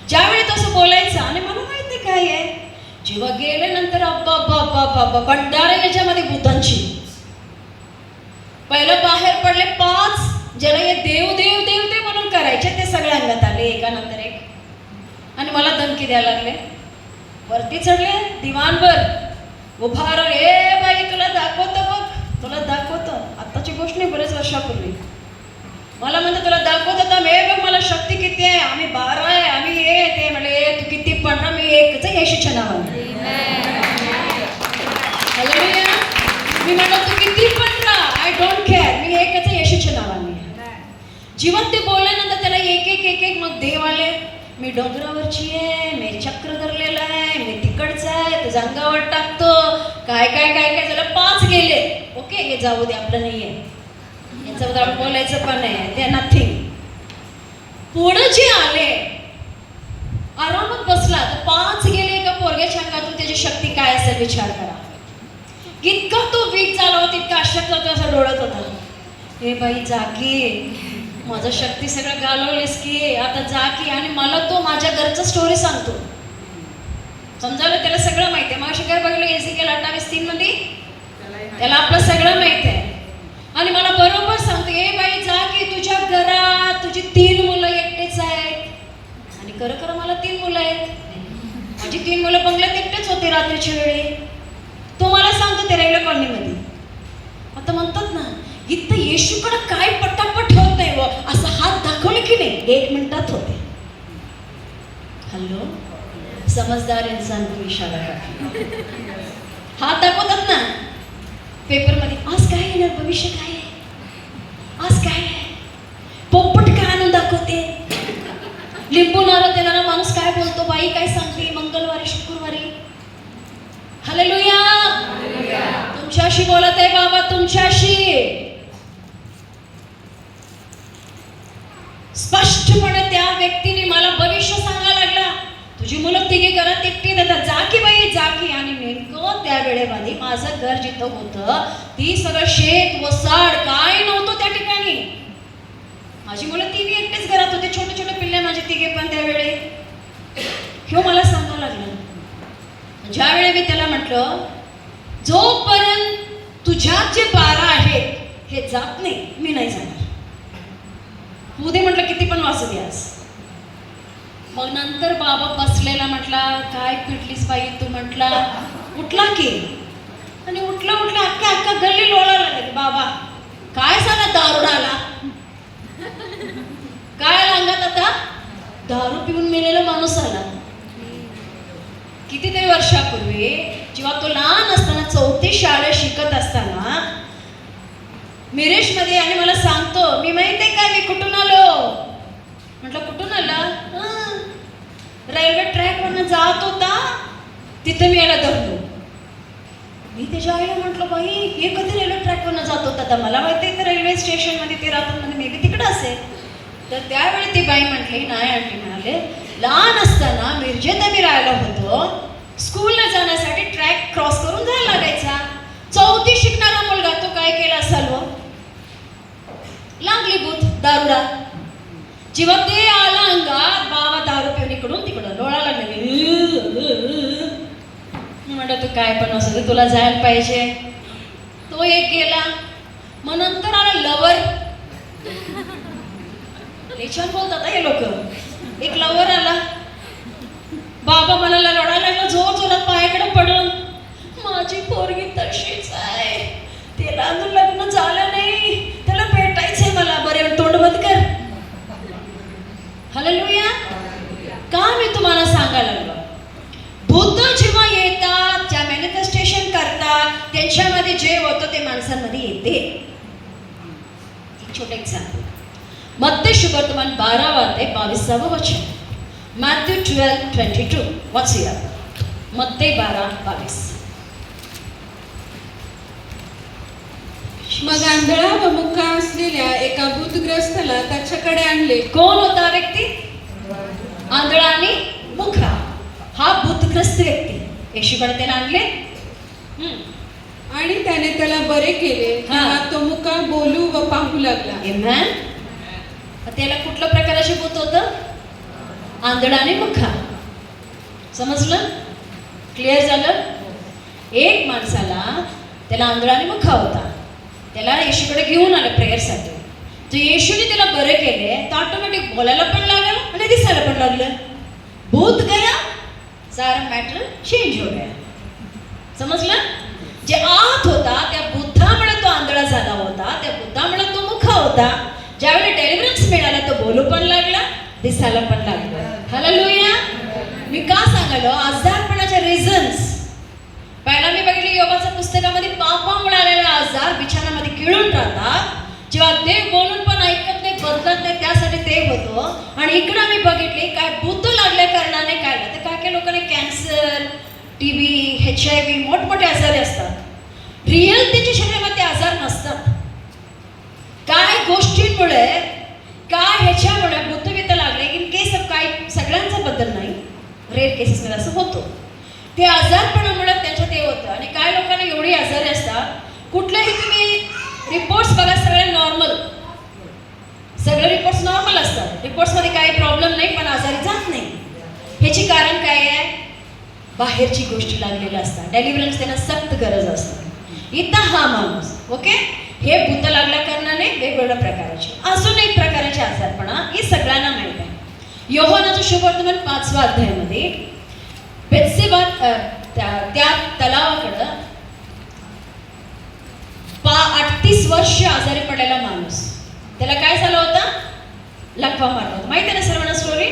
ज्यावेळी तसं बोलायचं आणि मला माहिती काय आहे, जेव्हा गेले नंतर अब्बा भंडारा याच्यामध्ये भूतांची. पहिलं बाहेर पडले 5 ज्याला हे देव देव देव देव म्हणून करायचे, ते सगळे अंगात आले एकानंतर एक आणि मला धमकी द्यायला लागले. वरती चढले दिवाणवर उभा राहिले. ए बाई तुला दाखवतो बघ, तुला दाखवतो. आत्ताची गोष्ट नाही, बरेच वर्षापूर्वी. मला म्हणतो तुला दाखवतो तर हे बघ मला शक्ती किती आहे, आम्ही 12 आहे, आम्ही हे ते. म्हणले तू किती पण मी एकच आहे येशूच्या नावाने. मी म्हणलं तू किती पण आय डोंट केअर, मी एकच आहे येशूच्या नावाने. जीवन ते बोलल्यानंतर त्याला एक मग देव आले. मी डोंगरावरची आहे, मी चक्र धरलेलं आहे, मी तिकडचं आहे, तुझ्या अंगावर टाकतो. काय काय काय काय झालं, 5 गेले. ओके हे जाऊ दे, आपलं नाही आहे यांच्याबद्दल आपण बोलायचं पण नाही, ते नथिंग. पुढं जे आले आरामात बसला तर 5 गेले. एका पोरग्याच्या अंगातून त्याची शक्ती काय असेल विचार करा. इतका तो वीक झाला होता, इतका अशक्त होता, असं डोळत होता. हे बाई जागी, माझं शक्ती सगळं घालवलीस की आता जा की. आणि मला तो माझ्या घरचं स्टोरी सांगतो. समजायला त्याला सगळं माहिती आहे. मग काय बघलं एसिकेल 28:3 मध्ये त्याला आपलं सगळं माहिती आहे. आणि मला बरोबर सांगतो, ए बाई जा की, तुझ्या घरात तुझी 3 मुलं एकटेच आहेत. आणि खरं मला 3 मुलं आहेत. माझी 3 मुलं बंगल्यात एकटेच होते रात्रीच्या वेळी. तो मला सांगतो ते रेल्वे कॉलनीमध्ये. आता म्हणतात ना इथं येशूकडे काय पटापट होत नाही व असं हात दाखवले की नाही 1 मिनिटात होते. हॅलो, समजदार इंसान को इशारा करते. हात दाखवतात ना पेपरमध्ये, आज काय येणार, भविष्य काय आहे, आज काय आहे. पोपट काय आणून दाखवते. लिंबू नारळ देणारा माणूस काय बोलतो, बाई काय सांगते मंगळवारी शुक्रवारी. हालेलुया, तुमच्याशी बोलत आहे बाबा, तुमच्याशी. स्पष्टपणे त्या व्यक्तीने मला भविष्य सांगायला लागला. तुझी मुलं 3 घरात एकटी देतात, जा की बाई जा की. आणि नेमकं त्या वेळेमध्ये माझं घर जिथं होतं ती सगळं शेत वसाड काय नव्हतं त्या ठिकाणी. माझी मुलं 3 एकटेच घरात होते, छोटे छोटे पिल्ले माझे 3 पण त्यावेळी. ह्यो मला सांगायला लागला. ज्यावेळी मी त्याला म्हटलं जोपर्यंत तुझ्यात जे 12 आहेत हे जात नाही, मी नाही जाणार. उद्या म्हटलं किती पण वाचू द्यास. मग नंतर बाबा बसलेला. म्हटला काय पिटलीस बाई तू. म्हटला उठला की. आणि उठला अख्खा गल्ली लोळायला लागली. बाबा काय सांगा दारुडाला काय अंगात आता दारू पिऊन मेलेला माणूस आला. कितीतरी वर्षापूर्वी जेव्हा तो लहान असताना 4थी शाळेत शिकत असताना मिरेशमध्ये. आणि मला सांगतो, मी माहिती आहे काय मी कुठून आलो. म्हटलं कुठून आला. रेल्वे ट्रॅकवरनं जात होता, तिथे मी याला धरलो. मी त्याच्या आईला म्हटलं बाई हे कधी रेल्वे ट्रॅकवरनं जात होता. तर मला माहिती आहे तर रेल्वे स्टेशनमध्ये ते राहतात, मे बी तिकडं असेल. तर त्यावेळी ती बाई म्हटली नाही आंटी. म्हणाले लहान असताना मिरजेत आम्ही राहायला होतो, स्कूलला जाण्यासाठी ट्रॅक क्रॉस करून जायला लागायचा. 4थी शिकणारा मुलगा तो काय केला असाल व लागली भूत दारुडा. जेव्हा ते आला अंगात बाबा दारू पिऊन इकडून तिकडं लोळा लागले. म्हणलं तू काय पण असं तुला जायला पाहिजे. तो एक गेला. मग नंतर आला लवर. छान बोलतात हे लोक. एक लवर आला. बाबा मला रडायला लागला जोर जोरात पायाकडे पडून. माझी पोरगी तशीच आहे, तिला अजून लग्न झालं नाही, त्याला भेटायचंय मला. बरे तोंड बंद कर. हालेलुया. का मी तुम्हाला सांगायला लागलो, भूत जेव्हा येतात, ज्या मॅनिफेस्टेशन करतात, त्यांच्यामध्ये जे होतं ते माणसांमध्ये येते. एक छोटं एक्झाम्पल, मत्ती शुभवर्तमान 12:22 वचन. मॅथ्यू 12:22 वाचूया. मत्ती 12:22. मग आंधळा व मुका असलेल्या एका भूतग्रस्ताला त्याच्याकडे आणले. कोण होता व्यक्ती? आंधळा आणि मुखा. हा भूतग्रस्त व्यक्ती येशूकडे त्याला आणले. आणि त्याने त्याला बरे केले. तेव्हा तो मुका बोलू व पाहू लागला. आमेन. त्याला कुठल्या प्रकारचे भूत होतं? आंधळा आणि मुखा. समजलं? क्लिअर झालं? एक माणसाला त्याला आंधळा आणि मुखा होता, त्याला येशूकडे घेऊन आले प्रेयरसाठी. तर येशूने त्याला बरे केले, तर ऑटोमॅटिक बोलायला पण लागलं आणि दिसायला पण लागलं. भूत गया, सारा मॅटर चेंज हो गया. समजलं? जे आत होता त्या बुद्धामुळे तो आंधळा झाला होता, त्या बुद्धामुळे तो मुखा होता. ज्यावेळी डेलिव्हरन्स मिळाला तो बोलू पण लागला, दिसायला पण लागला. हालेलुया. मी का सांगालो? आजारपणाचे रिझन्स पहिला मी बघितले योगाच्या पुस्तकामध्ये, पापामुळे आलेला आजार बिछाणामध्ये किळून राहतात. जेव्हा देव बोलून पण ऐकत नाही, बदलत नाही, त्यासाठी ते होतो. आणि इकडे मी बघितले काय भूत लागल्या कारणाने काय तर काय काय लोकांना कॅन्सर, TB, HIV मोठमोठे आजार असतात. रिअल त्यांच्या शरीरामध्ये आजार नसतात. काय गोष्टींमुळे, काय ह्याच्यामुळे भूतवित लागले, इन केस ऑफ काय, सगळ्यांचा बद्दल नाही, रेअर केसेसमध्ये असं होतं. ते आजारपणामुळे त्याच्यात हे होतं. आणि काय लोकांना एवढी आजारी असतात, कुठलेही तुम्ही रिपोर्ट्स बघा, सगळे नॉर्मल, सगळे रिपोर्ट्स नॉर्मल असतात. रिपोर्ट्समध्ये काही प्रॉब्लेम नाही, पण आजारी जात नाही. ह्याची कारण काय आहे? बाहेरची गोष्टी लागलेल्या असतात. डेलिव्हरन्स त्यांना सक्त गरज असते. इथं हा माणूस ओके, हे भूत लागल्या कारणाने वेगवेगळ्या प्रकारचे, अजून एक प्रकारचे आजारपणा, हे सगळ्यांना माहीत आहे. योहानाचं शुभवर्तमान 5व्या अध्यायामध्ये बेत्सेबा त्या तलावाकडं 38 वर्ष आजारी पडलेला माणूस, त्याला काय झालं होतं? लकवा मारला होता. माहिती आहे ना सर्वांना स्टोरी?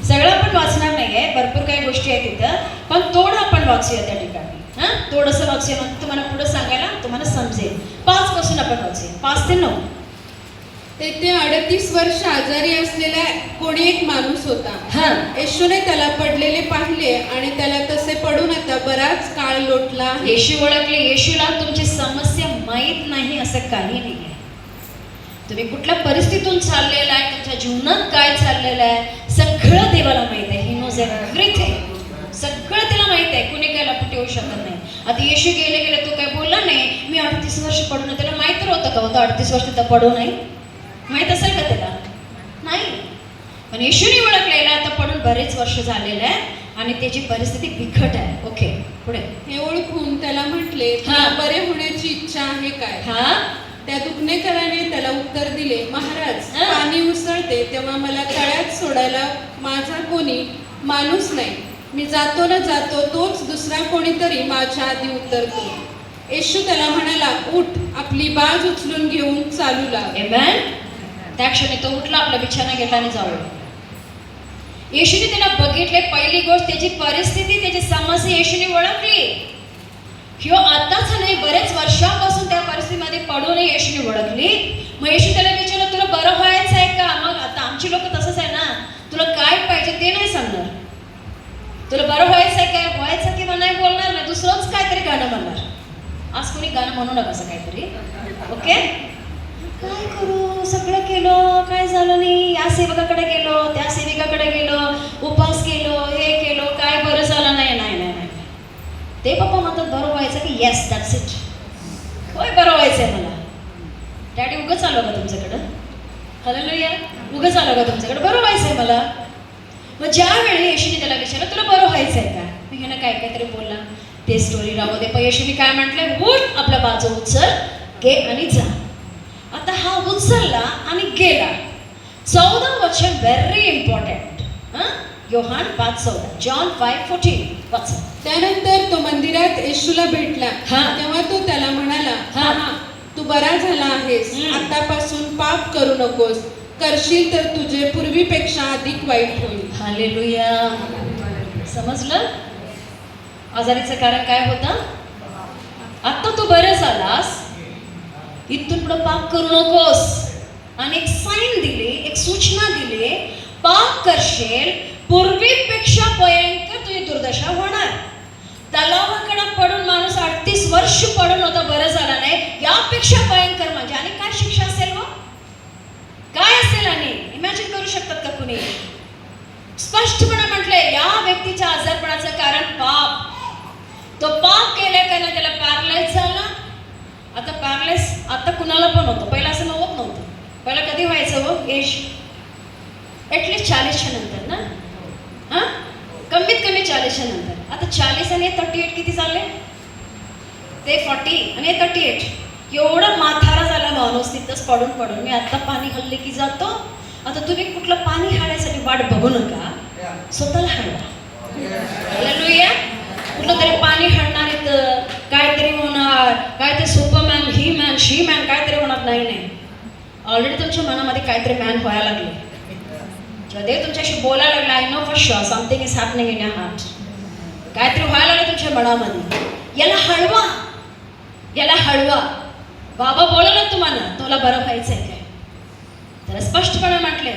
सगळं आपण वाचणार नाहीये, भरपूर काही गोष्टी आहेत तिथं, पण थोडं आपण वाचूया त्या ठिकाणी. थोडंसं वाचूया, मग तुम्हाला पुढे सांगायला तुम्हाला समजेल. 5 पासून आपण वाचूया, 5 ते 9. तेथे 38 वर्ष आजारी असलेला कोणी एक माणूस होता. येशूने त्याला पडलेले पाहिले आणि त्याला तसे पडून आता बराच काळ लोटला. येशू ओळखले. येशूला तुमची समस्या माहीत नाही असं काही नाही आहे. तुम्ही कुठल्या परिस्थितीतून चाललेला आहे, तुमच्या जीवनात काय चाललेलं आहे, सगळं देवाला माहित आहे. He knows everything. सगळं त्याला माहित आहे. कुणी काय लपट येऊ शकत नाही. आता येशू गेले तो काय बोलला नाही, मी 38 वर्ष पडून. त्याला माहित तर होतं का होतं 38 वर्ष तर पडू नाही? माहित असेल का त्याला? नाही. पण येशूने ओळखलेला आता पडून बरेच वर्ष झालेलं आहे आणि त्याची परिस्थिती बिकट आहे. ओके, पुढे. हे ओळखून त्याला म्हटले, तुला बरे होण्याची इच्छा आहे काय? त्या दुखणेकराने त्याला उत्तर दिले, महाराज, पाणी उसळते तेव्हा मला तळ्यात सोडायला माझा कोणी माणूस नाही. मी जातो ना जातो तोच दुसरा कोणीतरी माझ्या आधी उतरतो. येशू त्याला म्हणाला, उठ, आपली बाज उचलून घेऊन चालू लाग. आमेन. त्या क्षणी तो उठला, आपला बिछाना घेतला आणि जाऊ. येशूने त्याला बघितले. पहिली गोष्ट, त्याची परिस्थिती, त्याची समस्या येशूने ओळखली. किंवा आताच नाही, बरेच वर्षापासून त्या परिस्थितीमध्ये पडून येशूने ओळखली. मग येशू त्याला विचारलं, तुला बरं व्हायचं आहे का? मग आता आमची लोक तसंच आहे ना, तुला काय पाहिजे ते नाही सांगणार. तुला बरं व्हायचं आहे काय, व्हायचं किंवा नाही बोलणार नाही, दुसरंच काहीतरी गाणं म्हणणार. आज कोणी गाणं म्हणू नका असं काहीतरी. ओके, काय करू, सगळं केलं, काय झालं नाही, या सेवकाकडे गेलो, त्या सेविकाकडे गेलो, उपास केलो, हे केलो, काय बरं झालं नाही. नाही नाही नाही. ते पप्पा म्हणतात बरं व्हायचं की येस दॅट्स इट. होय, बरं व्हायचंय मला. डॅडी उगंच आलो का तुमच्याकडं? हालेलुया. उगंच आलो का तुमच्याकडं? बरं व्हायचंय मला. मग ज्यावेळी येशूने त्याला विचारलं, तुला बरं व्हायचंय का? मी ह्यानं काय काहीतरी बोलला, ते स्टोरी राहू दे. पण येशूने काय म्हटलंय, उठ, आपला बाजू उचल, घे आणि जा. आता हा उचलला आणि गेला. 14 वचन व्हेरी इम्पॉर्टंट. योहान 5:14. जॉन 5:14 वाचा. त्यानंतर तो मंदिरात येशूला भेटला. हा. तेव्हा तो त्याला म्हणाला, हा. "पहा, तू बरा झाला आहेस. हम्म. आतापासून पाप करू नकोस. करशील तर तुझे पूर्वीपेक्षा अधिक वाईट होईल." हालेलुया. समजलं? आजारीचं कारण काय होतं? आता तू बरं झालास, इथून पुढे पाप करू नकोस. आणि एक साईन दिली, एक सूचना दिली, पाप करशील पूर्वीपेक्षा भयंकर तुझी दुर्दशा होणार. तलावाकडे पडून माणूस 38 वर्ष पडून होता, बरं झाला नाही. यापेक्षा भयंकर म्हणजे आणि काय शिक्षा असेल मग? काय असेल? आणि इमॅजिन करू शकतात का कुणी? स्पष्टपणे म्हटलंय या व्यक्तीच्या आजारपणाचं कारण पाप. तो पाप केल्या कारण त्याला पॅरलाइज झाला. आता पॅरलाइज आता कुणाला पण होतं, पहिला असं होत नव्हतं. पहिला कधी व्हायचं हो? एज ॲटलीस्ट 40च्या नंतर ना. हां, कमीत कमी 40च्या नंतर. आता 40 आणि 38 किती झाले? ते 40 आणि 38. एवढा माथारा झाला माणूस तिथंच पडून पडून. मी आता पाणी हल्ले की जातो. आता तुम्ही कुठलं पाणी हाडायसाठी वाट बघू नका, स्वतःला हळवा. हालेलुया. कुठलं तरी पाणी हळणार येतं, काहीतरी होणार, काहीतरी Superman, he man, she man, काहीतरी होणार. नाही, ऑलरेडी तुमच्या मनामध्ये काहीतरी मॅन व्हायला लागले. जेव्हा देव तुमच्याशी बोलायला लागला, I know for sure something is happening in your heart. काहीतरी व्हायला लागलं तुमच्या मनामध्ये. याला हळवा, याला हळवा. बाबा बोलला तुम्हाला, तुला बरं व्हायचंय काय? तर स्पष्टपणे म्हटले,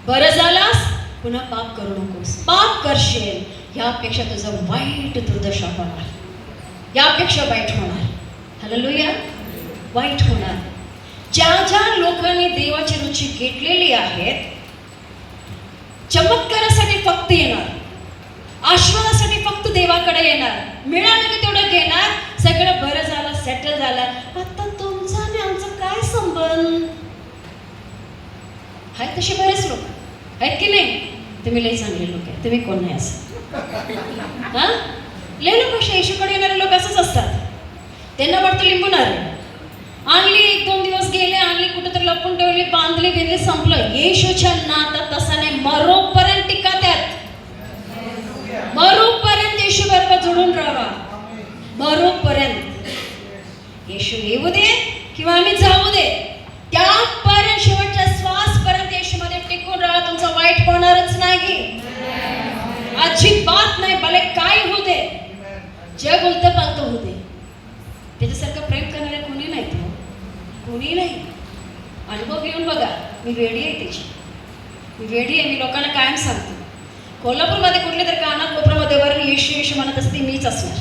बरं झालास, पुन्हा पाप करू नकोस. पाप करशील यापेक्षा तुझं वाईट दुर्दशा होणार, यापेक्षा वाईट होणार. हालेलुया. वाईट होणार. ज्या ज्या लोकांनी देवाची रुची घेतलेली आहेत, चमत्कारासाठी फक्त येणार, आशीर्वादासाठी फक्त देवाकडे येणार, मिळालं की तेवढं घेणार, सगळं बरं झालं, सेटल झालं. आता तुमचा आणि आमचा काय संबंध? आहेत तसे बरेच लोक आहेत की नाही? तुम्ही लई चांगले लोक आहे, तुम्ही कोण नाही असं. हां, लई लोक असे येशूकडे येणारे लोक असंच असतात. त्यांना वाटतं लिंबूनार आणली, 1-2 दिवस गेले, आणली कुठेतरी लपून ठेवली, बांधली बिंदली, संपलं. येशूच्या नातात तसा नाही. मरोपर्यंत टिका त्यात, मरोपर्यंत येशू बरोबर जोडून राहा. मरोपर्यंत येशू येऊ दे किंवा आम्ही जाऊ दे, त्यापर्यंत शेवटच्या श्वासपर्यंत येशूमध्ये टिकून राहा. तुमचं वाईट होणारच नाही, अजिबात नाही. भले काय होऊ दे, जग उलट पालत होऊ दे, त्याच्यासारखं प्रेम करणारे कोणी नाही, कोणी नाही. अनुभव घेऊन बघा. मी वेडी आहे त्याची, मी वेडी आहे. मी लोकांना कायम सांगतो, कोल्हापूरमध्ये कुठल्या तरी कानात कोपऱ्यामध्ये वर येशू येशू म्हणत असते, मीच असणार.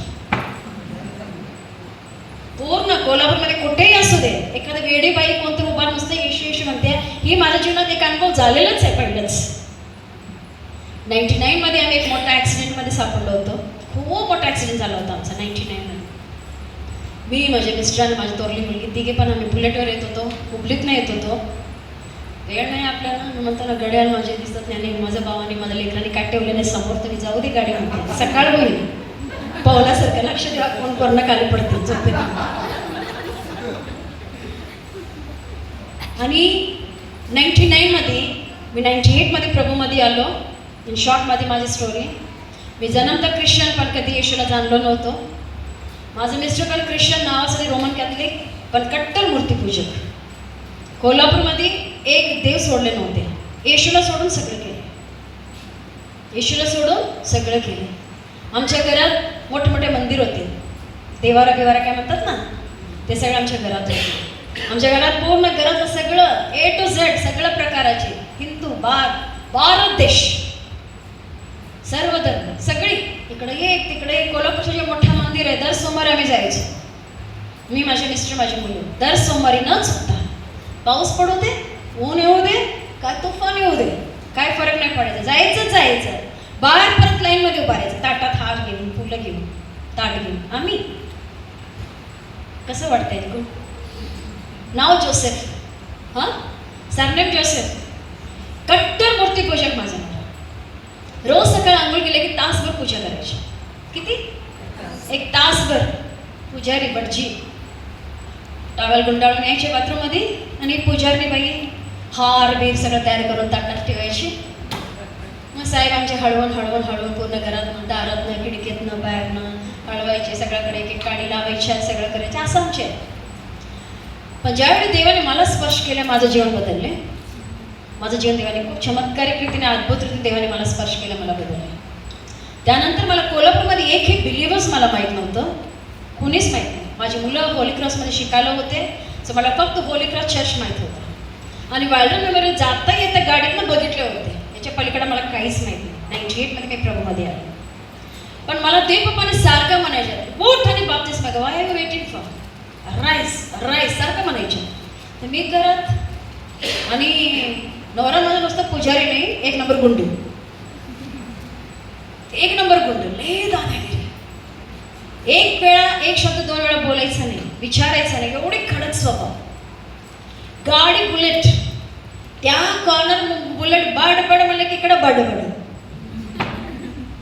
पूर्ण कोल्हापूरमध्ये कुठेही असू दे, एखादी वेडी बाई कोणतं उभा नुसतं येशू येशू म्हणते. ही माझ्या जीवनात एक अनुभव झालेलाच आहे. पहिलंच 99 मध्ये आम्ही एक मोठ्या ॲक्सिडेंटमध्ये सापडलो होतो. खूप मोठा ॲक्सिडेंट झाला होता आमचा 99 मध्ये. मी, माझे मिस्टर आणि माझी तोरली मुलगी, तिघे पण आम्ही बुलेटवर येत होतो, हुबलीतनं येत होतो. वेळ नाही आपल्याला. म्हणताना घड्याळ माझे दिसत नाही, आणि माझ्या भावाने माझ्या लेकरांनी काय ठेवले नाही समोर, तुम्ही जाऊ दे गाडी म्हणते, सकाळ होईल. पावलासारखं लक्ष द्या, कोण कोणा खाली पडते झोपेत. आणि 99 मध्ये मी 98 मध्ये प्रभूमध्ये आलो. इन शॉर्टमध्ये माझी स्टोरी. मी जन्मता ख्रिश्चन, पण कधी येशूला जाणलो नव्हतो. माझं मिस्टर पण ख्रिश्चन, नावासाठी रोमन कॅथलिक, पण कट्टर मूर्तीपूजक. कोल्हापूरमध्ये एक देव सोडले नव्हते. येशूला सोडून सगळं केलं, येशूला सोडून सगळं केलं. आमच्या घरात मोठमोठे मंदिर होते, देवारा बिवारा काय म्हणतात ना, ते सगळं आमच्या घरात होते. आमच्या घरात पूर्ण घरात सगळं A to Z सगळं प्रकाराचे, हिंदू, भारत देश, सर्व धर्म, सगळी इकडे एक तिकडे एक. कोल्हापूरचं जे मोठं मंदिर आहे, दर सोमवारी आम्ही जायचो. मी, माझे मिस्टर, माझी मुलं, दर सोमवारी न चुकता. पाऊस पडू दे, ऊन येऊ दे, काय तुफान येऊ दे, काय फरक नाही पडायचं, जायचं. बाहेर परत लाईनमध्ये उभा राहायचं, ताटात हात घेऊन, फुलं घेऊन, ताट घेऊन. आम्ही कसं वाटतंय ऐकून? नाव जोसेफ, हां, सरनेम जोसेफ. कट्टर मूर्तीपूजक माझं. रोज सकाळी आंघोळ केले की तासभर पूजा करायची. किती? 1 तासभर. पुजारी भटजी टॉवेल गुंडाळून यायचे साहेब आमचे हळवून पूर्ण घरातनं दारातनं खिडकीतनं बाहेरनं हळवायचे, सगळ्याकडे एक एक काडी लावायच्या, सगळं करायचं, असं आमचे आहे. पण ज्यावेळी देवाने मला स्पर्श केलं, माझं जीवन बदलले. माझं जीवन देवाने खूप चमत्कारिक रीतीने, अद्भुत रीतीने देवाने मला स्पर्श केलं, मला बदललं. त्यानंतर मला कोल्हापूरमध्ये एकही बिलिव्हर्स मला माहीत नव्हतं, कुणीच माहीत नाही. माझी मुलं होली क्रॉसमध्ये शिकायला होते, सो मला फक्त होली क्रॉस चर्च माहीत होतं. आणि वायल्डन मेमोरियल जाता येत्या गाडीतनं बघितले होते, याच्या पलीकडे मला काहीच माहीत नाही. 98मध्ये मी प्रभूमध्ये आले. पण मला देवबापाने सारखं म्हणायचं, उठ आणि बाप्तिस्म माग, why are you waiting for, rise rise, सारखं म्हणायचे. तर मी करत, आणि नवरा माझा नुसतं पुजारी नाही, एक नंबर गुंडू, एक नंबर गुंडू, लय दादागिरी. एक वेळा एक शब्द 2 वेळा बोलायचं नाही, विचारायचं नाही, एवढी खडक स्वभाव. गाडी बुलेट, त्या कॉर्नर बुलेट बड बड म्हणलं की इकडं बडबड,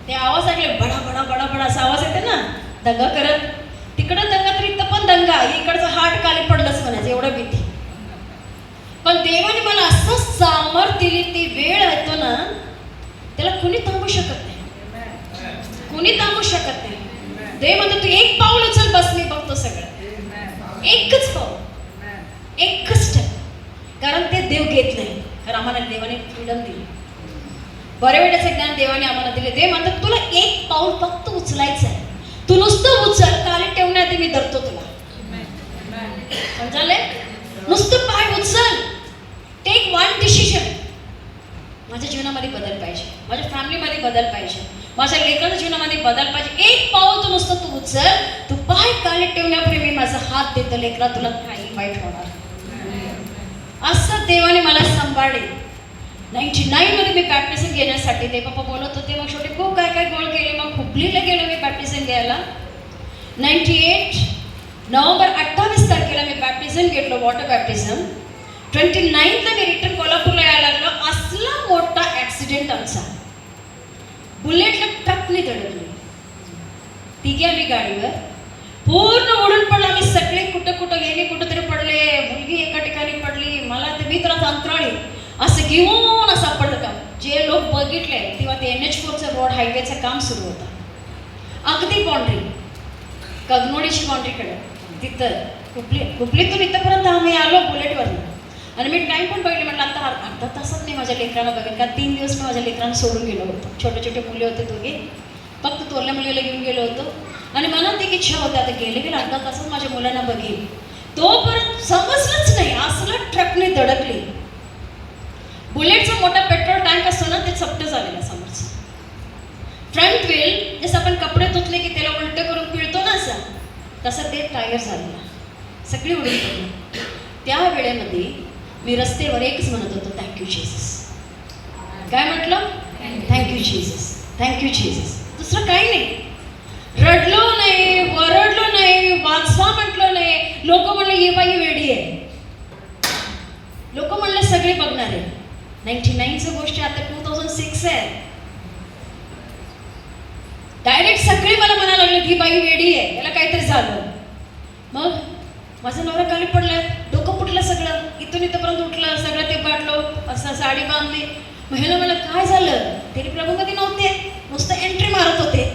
ते आवाज ऐकले बडा बडा बडा बडा असा आवाज येते ना, दंगा करत. तिकडं दंगा तर इथं पण दंगा, इकडचं हाट खाली पडलंच म्हणायचं, एवढं भीती. पण देवाने मला असं सामर्थ्य दिली, ती वेळ येतो ना, त्याला कुणी थांबू शकत नाही, कुणी थांबू शकत नाही. देव म्हणतो तू एक पाऊल उचल, बस मी बघतो सगळं. एकच पाऊल, एकच स्टेप. कारण ते देव घेत नाही, कारण आम्हाला देवाने फ्रीडम दिली, बऱ्या वेळेचं ज्ञान देवाने आम्हाला दिले. देव म्हणतात तुला एक पाऊल फक्त उचलायचं आहे, तू नुसतं उचल, खाली ठेवण्याआधी मी धरतो तुला. समजाले? नुसतं पाय उचल, टेक वन डिसिजन. माझ्या जीवनामध्ये बदल पाहिजे, माझ्या फॅमिलीमध्ये बदल पाहिजे, माझ्या लेकराच्या जीवनामध्ये बदल पाहिजे. एक पाऊल तू नुसतं तू उचल, तू पाय खाली ठेवण्यापूर्वी मी माझा हात देतो, लेकरा तुला काही वाईट होणार. असं देवाने मला सांभाळले. 99मध्ये मी बॅप्टिझम घेण्यासाठी ते पप्पा बोलत होते, मग शेवटी खूप काय काय गोळ केले. मग हुबलीला गेलो मी बॅप्टिझम घ्यायला. 98 नोव्हेंबर 28 तारखेला मी बॅप्टिझम घेतलं, वॉटर बॅप्टिझम. 29ला मी रिटर्न कोल्हापूरला यायला लागलो. असला मोठा ॲक्सिडेंट आमचा, बुलेटला ट्रकने धडकली. तिघे आम्ही गाडीवर, पूर्ण उडून पडला. आम्ही सगळे कुठं कुठं गेले, कुठं तरी पडले. मुलगी एका ठिकाणी पडली, मला ते मी तर अंतराळी असं घेऊन असा पडलं का. जे लोक बघितले तेव्हा ते NH4चं रोड हायवेचं काम सुरू होतं, अगदी बाउंड्री, कगनोडीची बाउंड्रीकडे. तिथं कुपलीतून इथंपर्यंत आम्ही आलो बुलेटवरनं. आणि मी टाईम पण बघितले, म्हटलं आता अर्धा तासात मी माझ्या लेकरांना बघेन, का 3 दिवस मी माझ्या लेकरांना सोडून गेलो होतो. छोटे छोटे मुले होते दोघे, फक्त तोरल्या मुलीला घेऊन गेलो होतो. आणि मनात एक इच्छा होती, आता गेले अर्धा तासात माझ्या मुलांना बघेन. तोपर्यंत समजलंच नाही, असला ट्रकने धडकली. बुलेटचा मोठा पेट्रोल टँक असतो ना, ते चपटं झालेलं समोरचं. फ्रंट व्हील जसं आपण कपडे धुतले की त्याला उलटं करून पिळतो ना, असं तसं ते टायर झालेलं, सगळी उडून पडली. त्या वेळेमध्ये मी रस्त्यावर एकच म्हणत होतो, थँक्यू जीसस. काय म्हटलं? Thank you Jesus, thank you Jesus. दुसरं काही नाही. रडलो नाही, वरडलो नाही, वाचवा म्हटलं नाही. लोक म्हणले ये बाई वेडी आहे, लोक म्हणले सगळे बघणार आहे. 99चं गोष्ट आता 2006 आहे. डायरेक्ट सगळे मला म्हणायला लागले ही बाई वेडी आहे, याला काहीतरी झालं. मग माझं नवरा खाली पडलं, डोकं फुटलं, सगळं इथून इथंपर्यंत उठलं, सगळं ते पाडलो, असं साडी बांधली. महिला मला काय झालं, तरी प्रभूमध्ये नव्हते, नुसतं एंट्री मारत होते,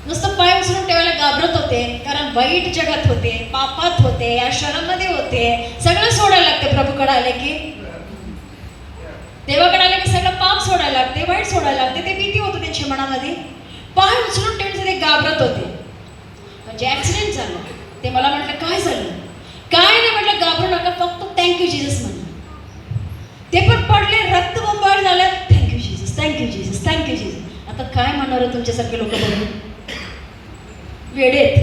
नुसतं पाय उचलून ठेवायला घाबरत होते. कारण वाईट जगात होते, पापात होते, या शहरामध्ये होते. सगळं सोडायला लागते प्रभूकडे आले की, देवाकडे आले की सगळं पाप सोडायला लागते, वाईट सोडायला लागते. ते भीती होतं त्यांच्या मनामध्ये, पाय उचलून ठेवण्यासाठी ते घाबरत होते. म्हणजे ॲक्सिडेंट झालं. ते मला म्हटलं काय झालं, काय नाही म्हटलं, घाबरू नका, फक्त थँक्यू जीसस म्हणा. ते पण पडले, रक्तबंबाळ झालं, thank you Jesus, thank you Jesus, thank you Jesus. आता काय म्हणणार आहे तुमच्यासारखे लोक बघून, वेडेत,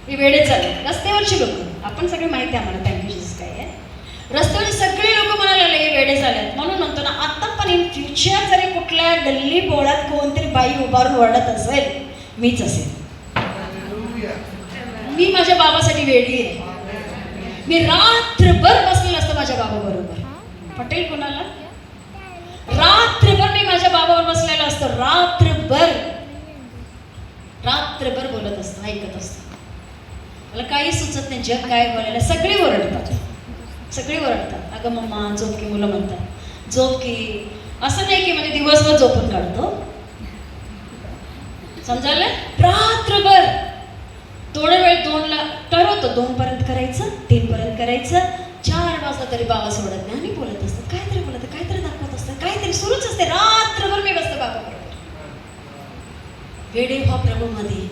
हे वेडेत झाले. रस्त्यावरची लोक, आपण सगळे माहिती आहे आम्हाला थँक्यू जीसस काय आहे. रस्त्यावरची सगळे लोक म्हणायला लागले हे वेडे झालेत. म्हणून म्हणतो ना, आता पण इन फ्युचर जरी कुठल्या गल्ली बोळात कोणतरी बाई उभारून ओरडत असेल, मीच असेल. मी माझ्या बाबासाठी वेडी आहे. मी रात्रभर बसलेलं असतं माझ्या बाबाबरोबर. पटेल कोणाला? रात्रभर मी माझ्या बाबावर बसलेलं असतं, रात्रभर बोलत असतं, ऐकत असतं. मला काही सुचत नाही, जग काय बोलायला. सगळी ओरडतात, सगळी ओरडतात. अगं मम्मा झोप की, मुलं म्हणतात झोप की, असं नाही की म्हणजे दिवसभर झोपून काढतो, समजायला? रात्रभर थोडा वेळ 2ला ठरवतो, 2 पर्यंत करायचं, 3 पर्यंत करायचं, 4 वाजता तरी बाबा सोडत नाही आणि बोलत असतात, काहीतरी बोलत, काहीतरी दाखवत असतात, काहीतरी सुरूच असते. रात्रभर मी बसते बाबा बरोबर. वेडे व्हा प्रभूमध्ये,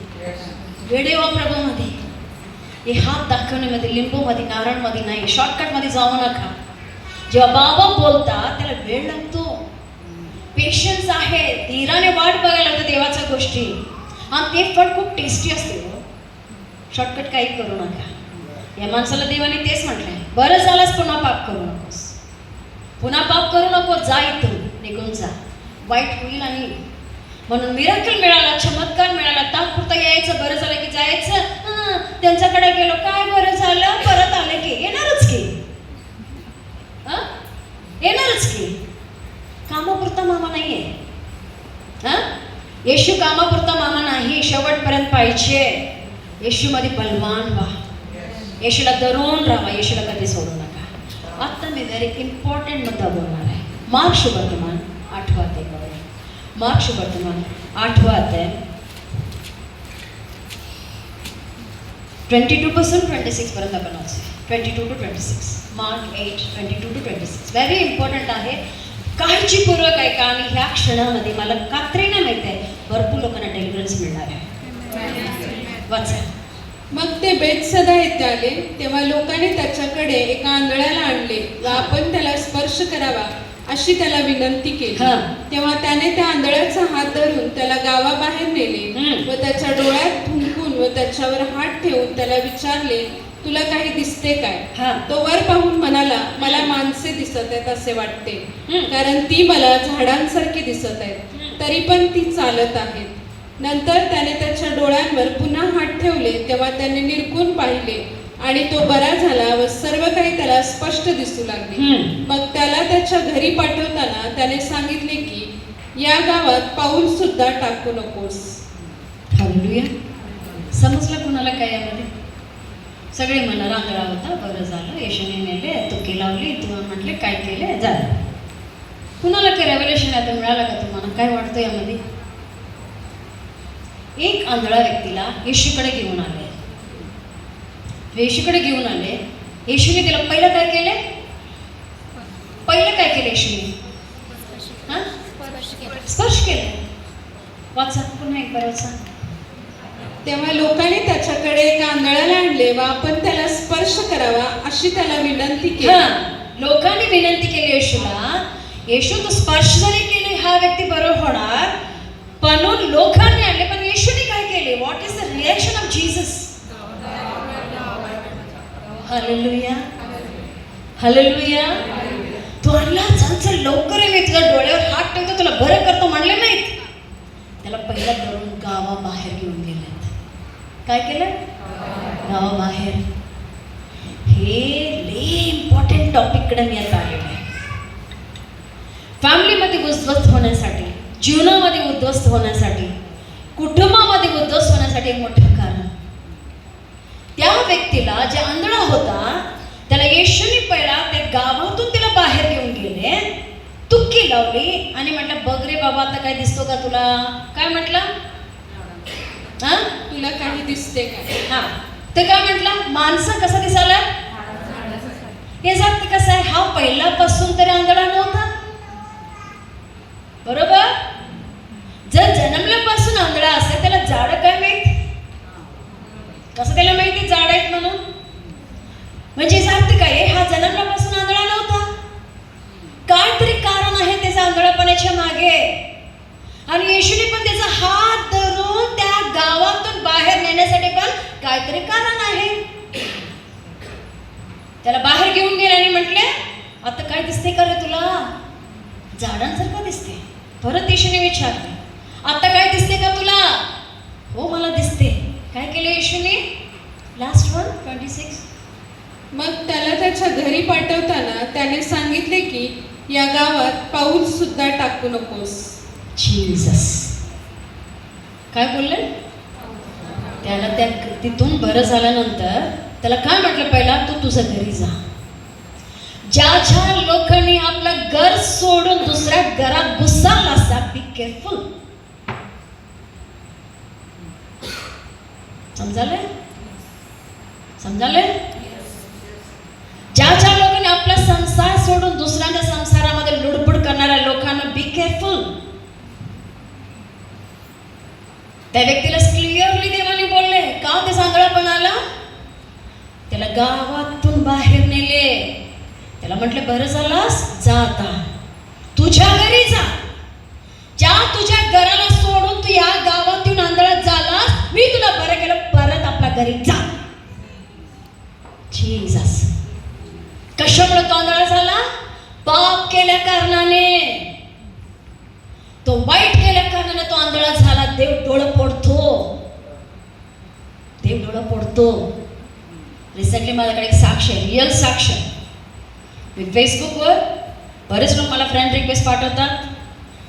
वेडे व्हा प्रभूमध्ये. हे हात दाखवण्यामध्ये, लिंबूमध्ये, नारळमध्ये नाही, शॉर्टकटमध्ये जाऊ नका. जेव्हा बाबा बोलतात त्याला वेळ लागतो, पेशन्स आहे, धीराने वाट बघायला लागतं देवाच्या गोष्टी, आणि ते फळ खूप टेस्टी असते. शॉर्टकट काही करू नका. या माणसाला देवाने तेच म्हटलंय, बरं झालंस पुन्हा पाप करू नकोस, पुन्हा पाप करू नको, जा इथून निघून जा, वाईट होईल. आणि म्हणून मिराकल मिळाला, चमत्कार मिळाला, तात्पुरता यायचं, बरं झालं की जायचं, त्यांच्याकडे गेलो, काय बरं झालं, परत आले की येणारच की, येणारच की. कामापुरता मामा नाहीये. येशू कामापुरता मामा नाही, शेवटपर्यंत पाहिजे. येशूमध्ये बलवान व्हा, येशूला धरून राहा, येशूला कधी सोडू नका. आता मी व्हेरी इम्पॉर्टंट मुद्दा बोलणार आहे. मार्क शुभवर्तमान 8वां अध्याय बघा. मार्क शुभवर्तमान 8वां अध्याय 22 to 26 पर्यंत आपण वाचूया. 22 to 26. Mark 8, 22 to 26. Very important आहे. काळजीपूर्वक ऐका. आणि ह्या क्षणामध्ये मला खात्रीने माहिती आहे भरपूर लोकांना डेलिव्हरन्स मिळणार आहे. वाचा. मग ते बेतसदा येथे आले, तेव्हा लोकांनी त्याच्याकडे एका आंधळ्याला आणले व आपण त्याला स्पर्श करावा अशी त्याला विनंती केली. तेव्हा त्याने त्या आंधळ्याचा हात धरून त्याला गावाबाहेर नेले व त्याच्या डोळ्यात थुंकून व त्याच्यावर हात ठेवून त्याला विचारले, तुला काही दिसते काय? तो वर पाहून म्हणाला, मला माणसे दिसत आहेत असे वाटते, कारण ती मला झाडांसारखी दिसत आहेत, तरी पण ती चालत आहेत. नंतर त्याने त्याच्या डोळ्यांवर पुन्हा हात ठेवले, तेव्हा त्याने निरखून पाहिले आणि तो बरा झाला व सर्व काही त्याला स्पष्ट दिसू लागले. मग त्याला त्याच्या घरी पाठवताना त्याने सांगितले की या गावात पाऊल सुद्धा टाकू नकोस. हालेलुया. समजलं कुणाला काय यामध्ये? सगळे म्हणा आंधळा होता, बरं झालं, येशूने नेले, तुकी लावली, तुम्हाला म्हटले काय केले, झालं. कुणाला काय रेव्हलेशन आता मिळालं का तुम्हाला? काय वाटतं यामध्ये? एक आंधळा व्यक्तीला येशूकडे घेऊन आले. येशूकडे घेऊन आले. येशूने त्याला पहिलं काय केले? पहिलं काय केलं येशूने? स्पर्श केले. वाचा पुन्हा एक बार वाचा. तेव्हा लोकांनी त्याच्याकडे एका आंधळ्याला आणले व आपण त्याला स्पर्श करावा अशी त्याला विनंती केली. लोकांनी विनंती केली येशूला. येशू तो स्पर्श जरी केले हा व्यक्ती बरोबर होणार, पण लोकांनी आणले. पण येशूने काय केले? What is the reaction of Jesus? Hallelujah, hallelujah. तू आणला, चल लवकर ये, मी तुझ्या डोळ्यावर हात ठेवतो, तुला बरं करतो म्हणले नाहीत. त्याला पहिला धरून गावाबाहेर घेऊन गेले. काय केलं? गावाबाहेर. हे लय इम्पॉर्टंट टॉपिककडे मी आता आलेलो आहे. फॅमिलीमध्ये उद्ध्वस्त होण्यासाठी, जीवनामध्ये उद्ध्वस्त होण्यासाठी, कुटुंबामध्ये उद्ध्वस्त होण्यासाठी एक मोठं कारण. त्या व्यक्तीला जे आंधळा होता त्याला येशूने पहिला त्या गावातून त्याला बाहेर घेऊन गेले, तुक्की लावली आणि म्हटलं, बघ रे बाबा, आता काय दिसतो का तुला? काय म्हटलं? तुला काही दिसते का? ते काय म्हटलं? माणसं कसं दिसायला? हे जात कसं आहे, हा पहिल्यापासून तरी आंधळा नव्हता, बरोबर? जर जन्मल्यापासून आंधळा असेल त्याला जाड काय माहित? कसं त्याला माहिती जाड आहेत म्हणून? म्हणजे जात काय, हा जन्मल्यापासून आंधळा नव्हता, काहीतरी कारण आहे त्याचा आंधळापणाच्या मागे. आणि येशूने पण त्याचा हात धरून त्या गावातून बाहेर नेण्यासाठी पण काहीतरी कारण आहे. त्याला बाहेर घेऊन गेले आणि म्हटले, आता काय दिसते का रे तुला? झाडांसारखं दिसते. परत येशूने विचारले, आता काय दिसते का तुला? हो मला दिसते. काय केलं येशूने? Last one 26. मग त्याला त्याच्या घरी पाठवताना त्याने सांगितले की या गावात पाऊल सुद्धा टाकू नकोस. जीसस काय बोलले? त्याला त्या तिथून बरं झाल्यानंतर त्याला काय म्हटलं? पहिला तू तुझ्या घरी जा. ज्या लोकांनी आपलं घर सोडून दुसऱ्या घरात घुसाल असा, बी केअरफुल. समजाले? ज्या लोकांनी आपला संसार सोडून दुसऱ्यांच्या संसारामध्ये लुडबुड करणाऱ्या लोकांना बी केअरफुल. त्या व्यक्तीला क्लिअरली देवाने बोलले, का ते सांगळपणाला त्याला गावातून बाहेर नेले. त्याला म्हटले, बरं झालास, जा आता तुझ्या घरी जा. ज्या तुझ्या घराला सोडून तू या गावातून आंधळत झालास, मी तुला बरं केलं, परत आपल्या घरी जा. जीसस. कशामुळे तो आंधळा झाला? पाप केल्या कारणाने, तो वाईट केल्या कारणाने तो आंधळा झाला. देव डोळं फोडतो. रिसेंटली माझ्याकडे एक साक्ष आहे, रिअल साक्ष. मी फेसबुकवर बरेच लोक मला फ्रेंड रिक्वेस्ट पाठवतात.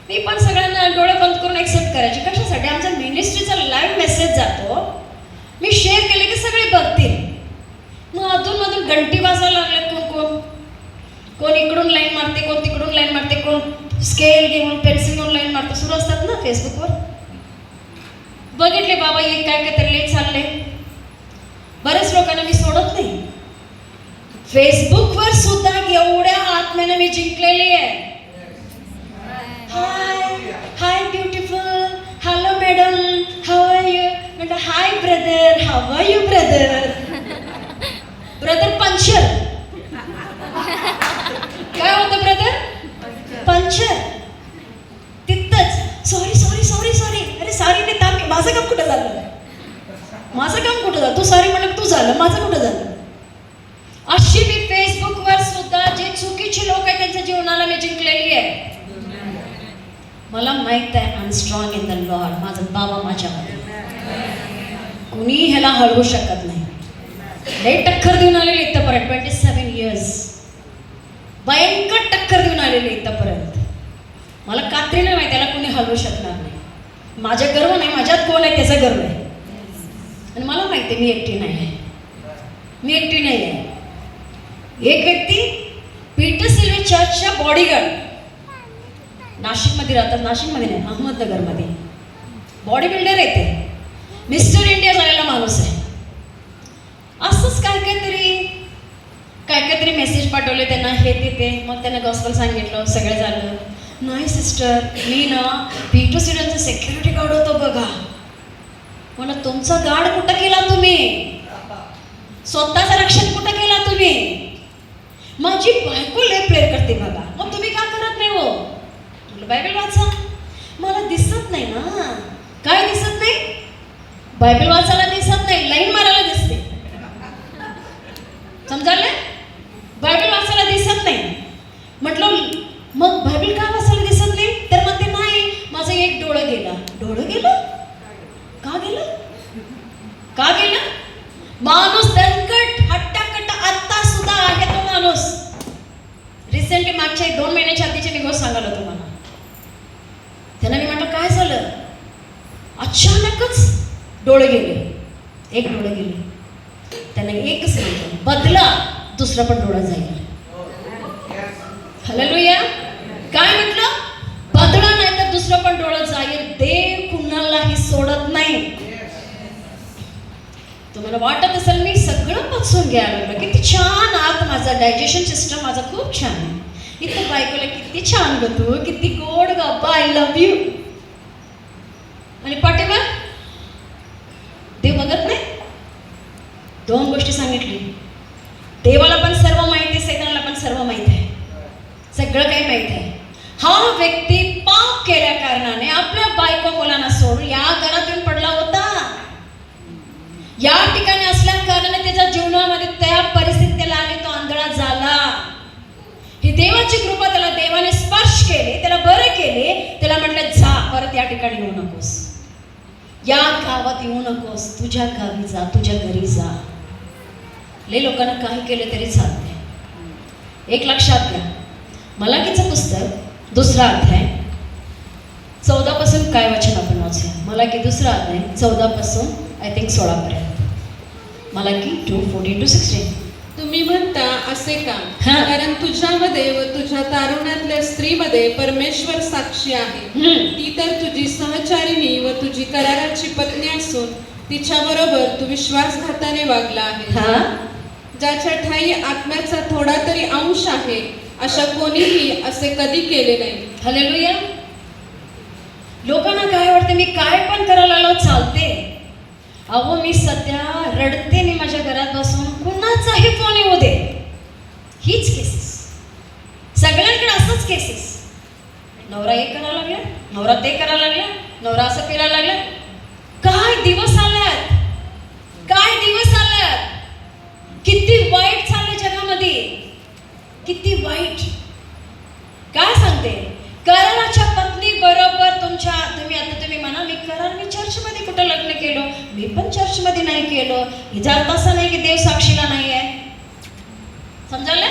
मी पण सगळ्यांना डोळे बंद करून एक्सेप्ट करायचे. कशासाठी? आमच्या मिनिस्ट्रीचा लाईव्ह मेसेज जातो, मी शेअर केले की सगळे बघतील. मग अधूनमधून घंटी वाजायला लागले. कोण इकडून लाईन मारते, कोण तिकडून लाईन मारते, कोण स्केल घेऊन पेन्सिल घेऊन लाईन मारते, सुरू असतात ना फेसबुकवर. बघितले बाबा, एक काय तरी लेट चालले. बरेच लोकांना मी सोडत नाही. फेसबुकवर सुद्धा एवढ्या आत्म्याने मी जिंकलेली आहे. Hi beautiful, hello madam, how are you? म्हणजे hi brother, how are you brother? Brother puncture. काय होतं ब्रदर? पंचर. तिथंच सॉरी. अरे सॉरी नाही, थांब, माझं काम कुठं झालं? तू सॉरी म्हणलं, तू झालं, माझं कुठं झालं? अशी मी फेसबुकवर सुद्धा जे चुकीचे लोक आहेत त्यांच्या जीवनाला मी जिंकलेली आहे. मला माहित आहे, I am strong in the Lord. माझा बाबा माझ्यामध्ये, कुणी ह्याला हळवू शकत नाही. लई टक्कर देऊन आलेली इथपर्यंत, 27 इयर्स भयंकर टक्कर देऊन आलेली इथपर्यंत. मला कात्री नाही माहिती, त्याला कुणी हलवू शकणार नाही. माझ्या गर्व नाही, माझ्यात कोण आहे त्याचा गर्व आहे. आणि मला माहिती आहे मी एकटी नाही आहे. एक व्यक्ती पीटर सिल्वे चर्चच्या बॉडीगार्ड, नाशिकमध्ये राहतात. नाशिकमध्ये नाही, अहमदनगरमध्ये बॉडी बिल्डर आहे ते. मिस्टर इंडिया झालेला माणूस आहे. असंच काय तरी मेसेज पाठवले त्यांना, हे ते. मग त्यांना गॉस्पल सांगितलं, सगळं झालं. नाही सिस्टर, मी ना पीटर सिल्वेचा सेक्युरिटी गार्ड होतो बघा. मला तुमचा गार्ड कुठं केला तुम्ही? स्वतःचं रक्षण कुठं केला तुम्ही? माझी बायको लय प्रेयर करते बघा, मग तुम्ही का करत नाही हो? तुला बायबल वाचा. मला दिसत नाही ना. काय दिसत नाही? बायबल वाचायला दिसत नाही, लाईन मारायला दिसते. समजायला? बायबल वाचायला दिसत नाही. म्हटलं मग बायबल का वाचायला दिसत नाही? तर म्हणते नाही, माझं एक डोळं गेलं. का गेलं? माणूस दणकट हट्टाकट्टा आत्ता सुद्धा आहे तो माणूस. रिसेंटली मागच्या 2 महिन्याच्या आधीची मी गोष्ट सांगायला तुम्हाला. त्यांना मी म्हटलं काय झालं? अचानकच डोळे गेले. एक डोळं गेले. त्यांना एकच म्हटलं, बदला, दुसरा पण डोळा जाईल. हालेलुया. काय म्हटलं? बदला, नाही तर दुसरं पण डोळं जाईल. देव कुणालाही सोडत नाही. तुम्हाला वाटत असेल मी सगळं पचवून घ्यायला लागलं, किती छान आत माझा डायजेशन सिस्टम माझा खूप छान आहे. इथं बायकोला किती छान ग तू, किती गोड गप्पा, आय लव्ह यू. आणि पाठीवर देव बघत नाही. 2 गोष्टी सांगितली. देवाला पण सर्व माहिती आहे, सैतानाला पण सर्व माहिती आहे. सगळं काही माहिती आहे. हा व्यक्ती पाप केल्या कारणाने आपल्या बायको मुलांना सोडून या घरात येऊन पडला होता. या ठिकाणी असल्या कारणाने त्याच्या जीवनामध्ये त्या परिस्थितीत त्याला आली, तो आंधळा झाला. ही देवाची कृपा, त्याला देवाने स्पर्श केले, त्याला बरे केले. त्याला म्हटलं जा, परत या ठिकाणी येऊ नकोस, या गावात येऊ नकोस, तुझ्या गावी जा, तुझ्या घरी जा. लय लोकांना काही केलं तरी चालते. एक लक्षात घ्या, मलाकीचं पुस्तक 2रा अध्याय 14 पासून काय वचन आपण वाचूया. मलाकी 2रा अध्याय 14 पासून आय थिंक 16 पर्यंत. मलाकी 2:14-16. तुम्ही म्हणता असे का? हा. कारण तुझ्यामध्ये व तुझ्या तारुण्यातल्या स्त्रीमध्ये परमेश्वर साक्षी आहे. ती तर तुझी सहचारिणी व तुझी कराराची पत्नी असून तिच्याबरोबर तू विश्वासघाताने वागला आहे. हा ज्याच्या ठाई आत्म्याचा थोडा तरी अंश आहे अशा कोणीही असे कधी केले नाही. हालेलुया. लोकांना काय वाटतं मी काय पण करायला लागलो चालते. अहो मी सध्या रडते मी माझ्या घरात बसून, कुणाचाही फोन येऊ दे, हीच केसेस सगळ्यांकडे, असंच केसेस. नवरा हे करायला लागला, नवरा ते करायला लागला, नवरा असं करायला लागला. काय दिवस आल्यात, काय दिवस आल्यात. किती वाईट चाललंय जगामध्ये, किती वाईट. काय सांगते, कराराच्या पत्नी बरोबर तुम्ही म्हणा मी चर्चमध्ये कुठं लग्न केलं, मी पण चर्चमध्ये नाही केलं. हिचा अर्थ असा नाही की देव साक्षीला नाही आहे. समजायला?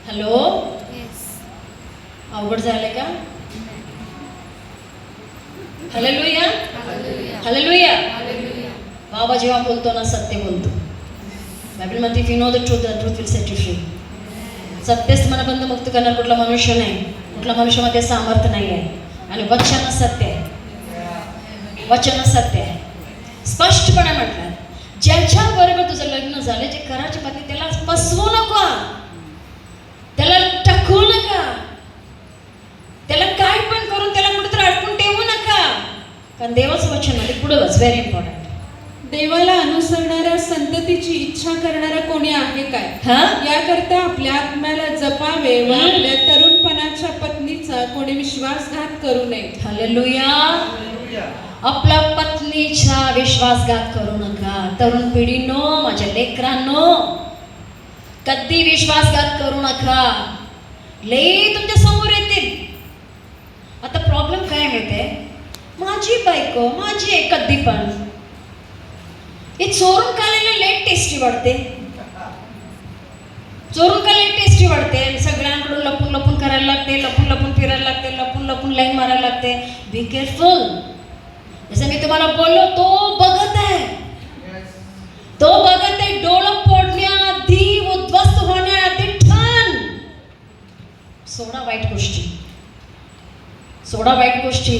हॅलो, अवघड झालंय का? Hallelujah, hallelujah. बाबा जेव्हा बोलतो ना सत्य बोलतो. बायबल म्हणते if you know the truth will set you free. सत्यच मला बंधमुक्त करणार कुठला मनुष्य नाही, कुठला मनुष्यामध्ये सामर्थ्य नाही आहे. आणि वचन सत्य आहे, वचन सत्य आहे. स्पष्टपणे म्हटलं, ज्याच्या बरोबर तुझं लग्न झालं, जे कराची पत्नी, त्याला फसवू नको, त्याला टाकू नका, त्याला काय पण करून त्याला कुठेतरी अडकून ठेवू नका. कारण देवाचं वचन मध्ये पुढे व्हेरी इम्पॉर्टंट. देवाला अनुसरणाऱ्या संततीची इच्छा करणारा कोणी आहे काय? याकरता आपल्या आत्म्याला जपावे व आपल्या तरुणपणाच्या पत्नीचा कोणी विश्वासघात करू नये. हालेलुया. आपल्या पत्नीचा विश्वासघात करू नका. तरुण पिढीनो, माझ्या लेकरांनो, कधी विश्वासघात करू नका. लई तुमच्या समोर येतील. आता प्रॉब्लेम काय माहितीये, माझी बायको माझी आहे, कधी पण हे चोरून खाल्लेलं लेट टेस्टी वाटते. चोरून का लेट टेस्टी वाटते. सगळ्यांकडून लपून लपून करायला लागते, लपून लपून फिरायला लागते, लपून लपून लाईन मारायला लागते. Be careful. जसं मी तुम्हाला बोललो, तो बघत आहे, तो बघत आहे. डोळं फोडण्याआधी, उद्ध्वस्त होण्याआधी ठण. सोडा वाईट गोष्टी, सोडा वाईट गोष्टी.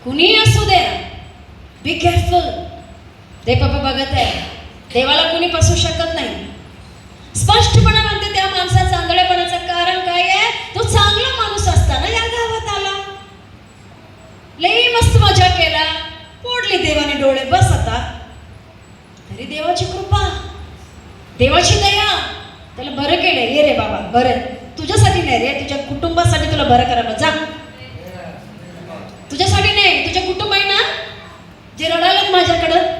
कुणी असू द्या, बी केअरफुल. देव बाबा बघत आहे. देवाला कुणी फसवू शकत नाही. स्पष्टपणे म्हणते त्या माणसाचं आंधळेपणाचं कारण काय आहे, तो चांगला माणूस असताना या गावात आला, लई मस्त मजा केला, फोडली देवाने डोळे. बस आता तरी देवाची कृपा, देवाची दया, त्याला बरं केलं. ये रे बाबा बरं, तुझ्यासाठी नाही रे, तुझ्या कुटुंबासाठी तुला बरं करायला. जा, तुझ्यासाठी नाही, तुझ्या कुटुंब आहे ना जे रडायला माझ्याकडं,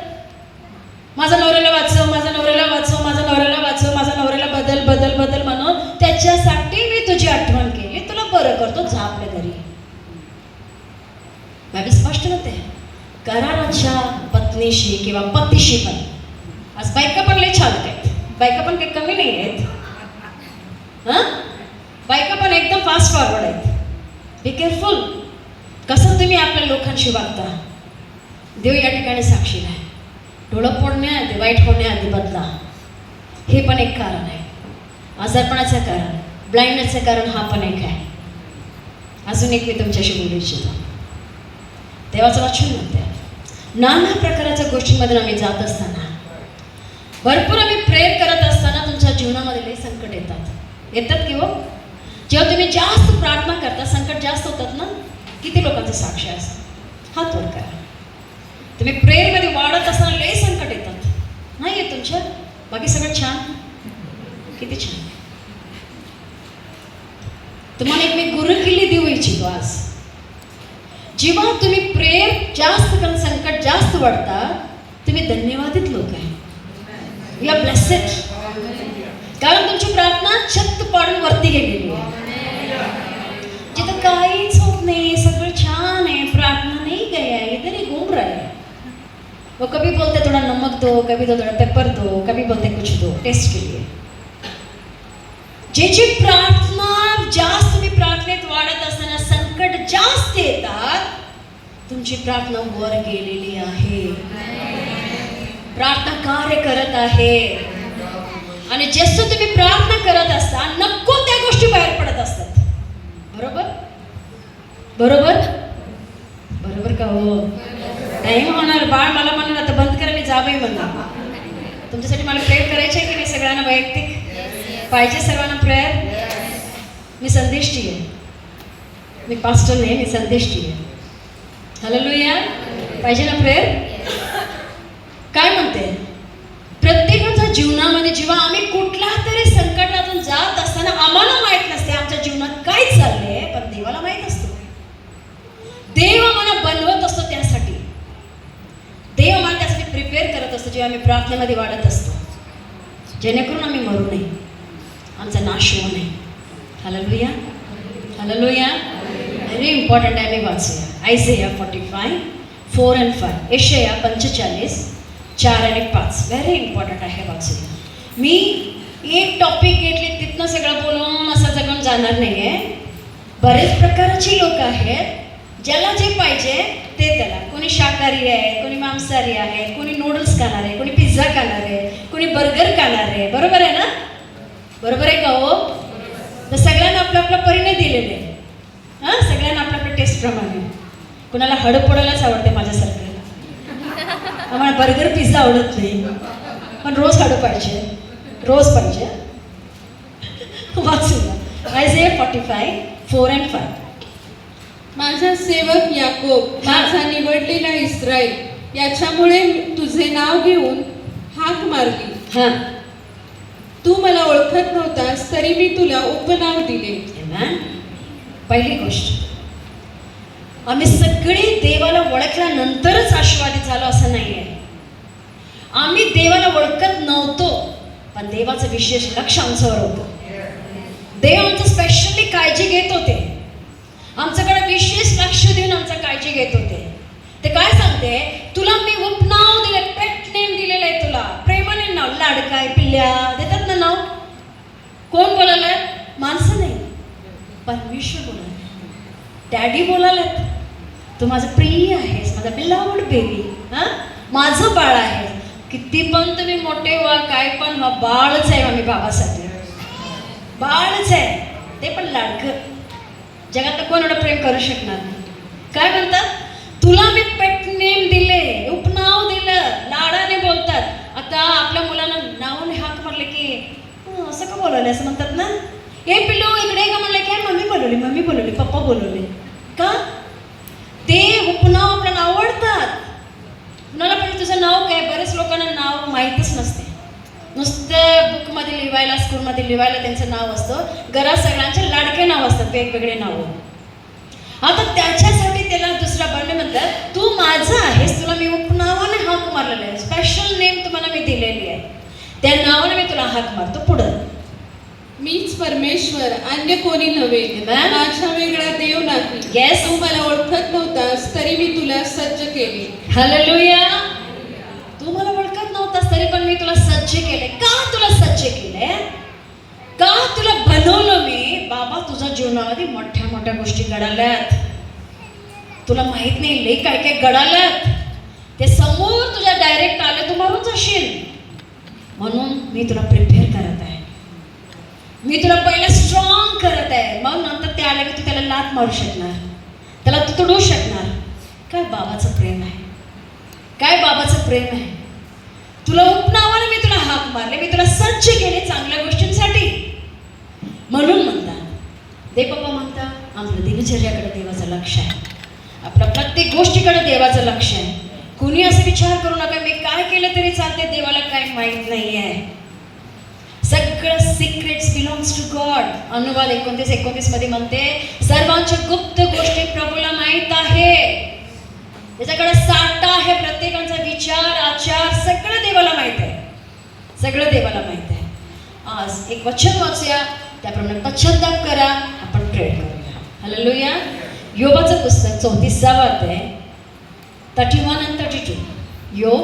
माझ्या नवऱ्याला वाचव, माझ्या नवऱ्याला वाचव, माझ्या नवऱ्याला वाचव, माझ्या नवऱ्याला बदल बदल बदल म्हणून, त्याच्यासाठी मी तुझी आठवण केली, तुला बरं करतो, जा आपल्या घरी. बायबल स्पष्ट म्हणते, कराराच्या पत्नीशी किंवा पतीशी पण. आज बायका पण लई छान आहेत, बायका पण काही कमी नाही आहेत. बायका पण एकदम फास्ट फॉरवर्ड आहेत. बी केअरफुल कसं तुम्ही आपल्या लोकांशी वागता. देव या ठिकाणी साक्षीला आहे. डोळं फोडण्याआधी, वाईट होण्याआधी बदला. हे पण एक कारण आहे. आजारपणाचं कारण, ब्लाइंडनेसचं कारण हा पण एक आहे. अजून एक मी तुमच्याशी बोलू इच्छितो. देवाचं वचन म्हणते, नाना प्रकारच्या गोष्टींमध्ये आम्ही जात असताना, भरपूर आम्ही प्रेयर करत असताना तुमच्या जीवनामध्ये लई संकट येतात किंवा जेव्हा तुम्ही जास्त प्रार्थना करता, संकट जास्त होतात ना. किती लोकांचं साक्ष असतं, हात वर करा. तुम्ही प्रेयरमध्ये वाढत असताना लई संकट येतात, नाही येत तुमच्या, बाकी सगळं छान, किती छान. तुम्हाला एक मी गुरुकिल्ली देऊ इच्छितो आज. जेव्हा तुम्ही प्रेयर जास्त करून संकट जास्त वाढतात, तुम्ही धन्यवादित लोक आहे. You are blessed. कारण तुमची प्रार्थना छत पाडून वरती गेलेली आहे. जिथं काहीच होत नाही, सगळं छान आहे, प्रार्थना नहीं गया है, इधर ही घूम रहा है. वो कभी बोलते थोड़ा नमक दो, कभी थोड़ा पेपर दो, कभी बोलते कुछ दो टेस्ट के लिए. ज्याची प्रार्थना जास्त, तुम्ही प्रार्थनेत वाढत असताना संकट जास्त येतात, तुमची प्रार्थना वर गेलेली आहे, प्रार्थना कार्य करत आहे. आणि जसं तुम्ही प्रार्थना करत असता नको त्या गोष्टी बाहेर पडत असतात. बरोबर बरोबर बरोबर का हो? टाईम होणार, बाळ मला म्हणणार आता बंद करा, मी जावंही म्हणणार. तुमच्यासाठी मला प्रेयर करायचे आहे की नाही सगळ्यांना वैयक्तिक? पाहिजे सर्वांना प्रेयर? मी संदेष्टी आहे, मी पास्टर नाही, मी संदेष्टी आहे. हालेलुया. पाहिजे ना प्रेयर? काय म्हणते? प्रत्येकाच्या जीवनामध्ये जेव्हा आम्ही कुठल्या तरी संकटातून जात असताना आम्हाला माहित नसते आमच्या जीवनात काय चाललंय, पण देवाला माहित असतो. देव आम्हाला बनवत असतो त्यासाठी, देव आम्हाला त्यासाठी प्रिपेअर करत असतो जेव्हा आम्ही प्रार्थनेमध्ये वाढत असतो, जेणेकरून आम्ही मरू नये, आमचा नाश होऊ नये. Hallelujah hallelujah. व्हेरी इम्पॉर्टंट आहे. मी वाचूया आयझेया 45:4-5. यशाया 45:4-5. व्हेरी इम्पॉर्टंट आहे, वाचूया. मी एक टॉपिक घेतले तिथनं सगळं बोलून असं जगून जाणार नाही आहे. बरेच प्रकारची लोक आहेत, ज्याला जे पाहिजे ते त्याला. कोणी शाकाहारी आहे, कोणी मांसाहारी आहे, कोणी नूडल्स खाणार आहे, कोणी पिझ्झा खाणार आहे, कोणी बर्गर खाणार आहे. बरोबर आहे ना? बरोबर आहे का हो? तर सगळ्यांना आपलं आपलं परिणय दिलेले आहे. हां, सगळ्यांना आपल्या आपल्या टेस्टप्रमाणे. कुणाला हडपडायलाच आवडते माझ्यासारखं, आम्हाला बर्गर पिझ्झा आवडत नाही, पण रोज हडू पाहिजे, रोज पाहिजे. वाचूया आयझेया 45:4-5. माझा सेवक याकोब, माझा निवडलेला इस्रायल, याच्यामुळे तुझे नाव घेऊन हाक मारली. हां, तू मला ओळखत नव्हतास तरी मी तुला उपनाव दिले. Amen. पहिली गोष्ट, आम्ही सगळे देवाला ओळखल्यानंतरच आशीर्वादित झालो असं नाही आहे. आम्ही देवाला ओळखत नव्हतो, पण देवाचं विशेष लक्ष आमच्यावर होतं. देव आमचं स्पेशली काळजी घेत होते, आमच्याकडे विशेष लक्ष देऊन आमचं काळजी घेत होते. ते काय सांगते, तुला मी उपनाव दिले, पेट नेम दिलेलं आहे तुला, प्रेमाने नाव, लाडकाय पिल्ल्या देतात ना नाव. कोण बोलायला? माणसं नाही, परमेश्वर बोलायला, डॅडी बोलायलात. तू माझं प्रिय आहेस, माझा बिलावड बेबी, हां, माझं बाळ आहे. किती पण तुम्ही मोठे व्हा, काय पण व्हा, बाळच आहे आम्ही बाबासाठी, बाळच आहे. ते पण लाडकं. जगात कोण एवढं प्रेम करू शकणार नाही. काय म्हणतात? तुला मी पेट नेम दिले, उपनाव दिलं, लाडाने बोलतात. आता आपल्या मुलांना नावाने हाक मारले की असं का बोलवले असं म्हणतात ना. हे पिल्लू इकडे का म्हणलं की मम्मी बोलवली, मम्मी बोलवली, पप्पा बोलवले. का? ते उपनाव आपल्याला आवडतात. कुणाला पण तुझं नाव काय? बरेच लोकांना नाव माहीतच नसते, नुसतं बुकमध्ये लिहायला, स्कूलमध्ये लिहायला त्यांचं नाव असतं. घरात सगळ्यांचे लाडके नाव असतात, वेगवेगळे नावं. आता त्याच्यासाठी त्याला दुसरा बंड म्हणतात, तू माझा आहेस, तुला मी उपनावाने हाक मारलेलं आहे, स्पेशल नेम तुम्हाला मी दिलेली आहे, त्या नावाने मी तुला हाक मारतो. पुढं, मीच परमेश्वर, अन्य कोणी नव्हे, माझा वेगळा देव नाही. Yes. तू मला ओळखत नव्हतास तरी मी तुला सज्ज केले. हालेलुया. तू मला ओळखत नव्हतास तरी पण मी तुला सज्ज केले. का तुला सज्ज केले? का तुला बनवलं मी? बाबा, तुझ्या जीवनामध्ये मोठ्या मोठ्या गोष्टी घडाल्यात, तुला माहित नाही लई काय काय घडाल्यात. ते समोर तुझ्या डायरेक्ट आले, तू मारून जाशील. म्हणून मी तुला प्रिपेअर करत आहे, मी तुला पहिलं स्ट्रॉंग करत आहे, मग नंतर ते आले की तू त्याला लात मारू शकणार, त्याला तू तोडू शकणार. काय बाबाचं प्रेम आहे, काय बाबाचं प्रेम आहे. तुला उपनावाने मी तुला हाक मारले, मी तुला सज्ज केले चांगल्या गोष्टींसाठी. म्हणून म्हणतात देव बाबा म्हणतात, आपल्या दिनचर्याकडे देवाचं लक्ष आहे, आपल्या प्रत्येक गोष्टीकडे देवाचं लक्ष आहे. कुणी असं विचार करू नका मी काय केलं तरी चालते, देवाला काही माहीत नाही आहे. सगळं सिक्रेट्स बिलॉंग्स टू गॉड. अनुवाद 29:29 मध्ये म्हणते, सर्वांच्या गुप्त गोष्टी प्रभूला माहीत आहे, त्याच्याकडे साठा आहे, प्रत्येकाचा विचार आचार सगळं देवाला माहीत आहे, सगळं देवाला माहीत आहे. आज एक वचन वाचूया, त्याप्रमाणे पश्चाताप करा, आपण प्रेयर करूया. हालेलुया. योबाचं पुस्तक 34 अध्याय 31 आणि 32. योग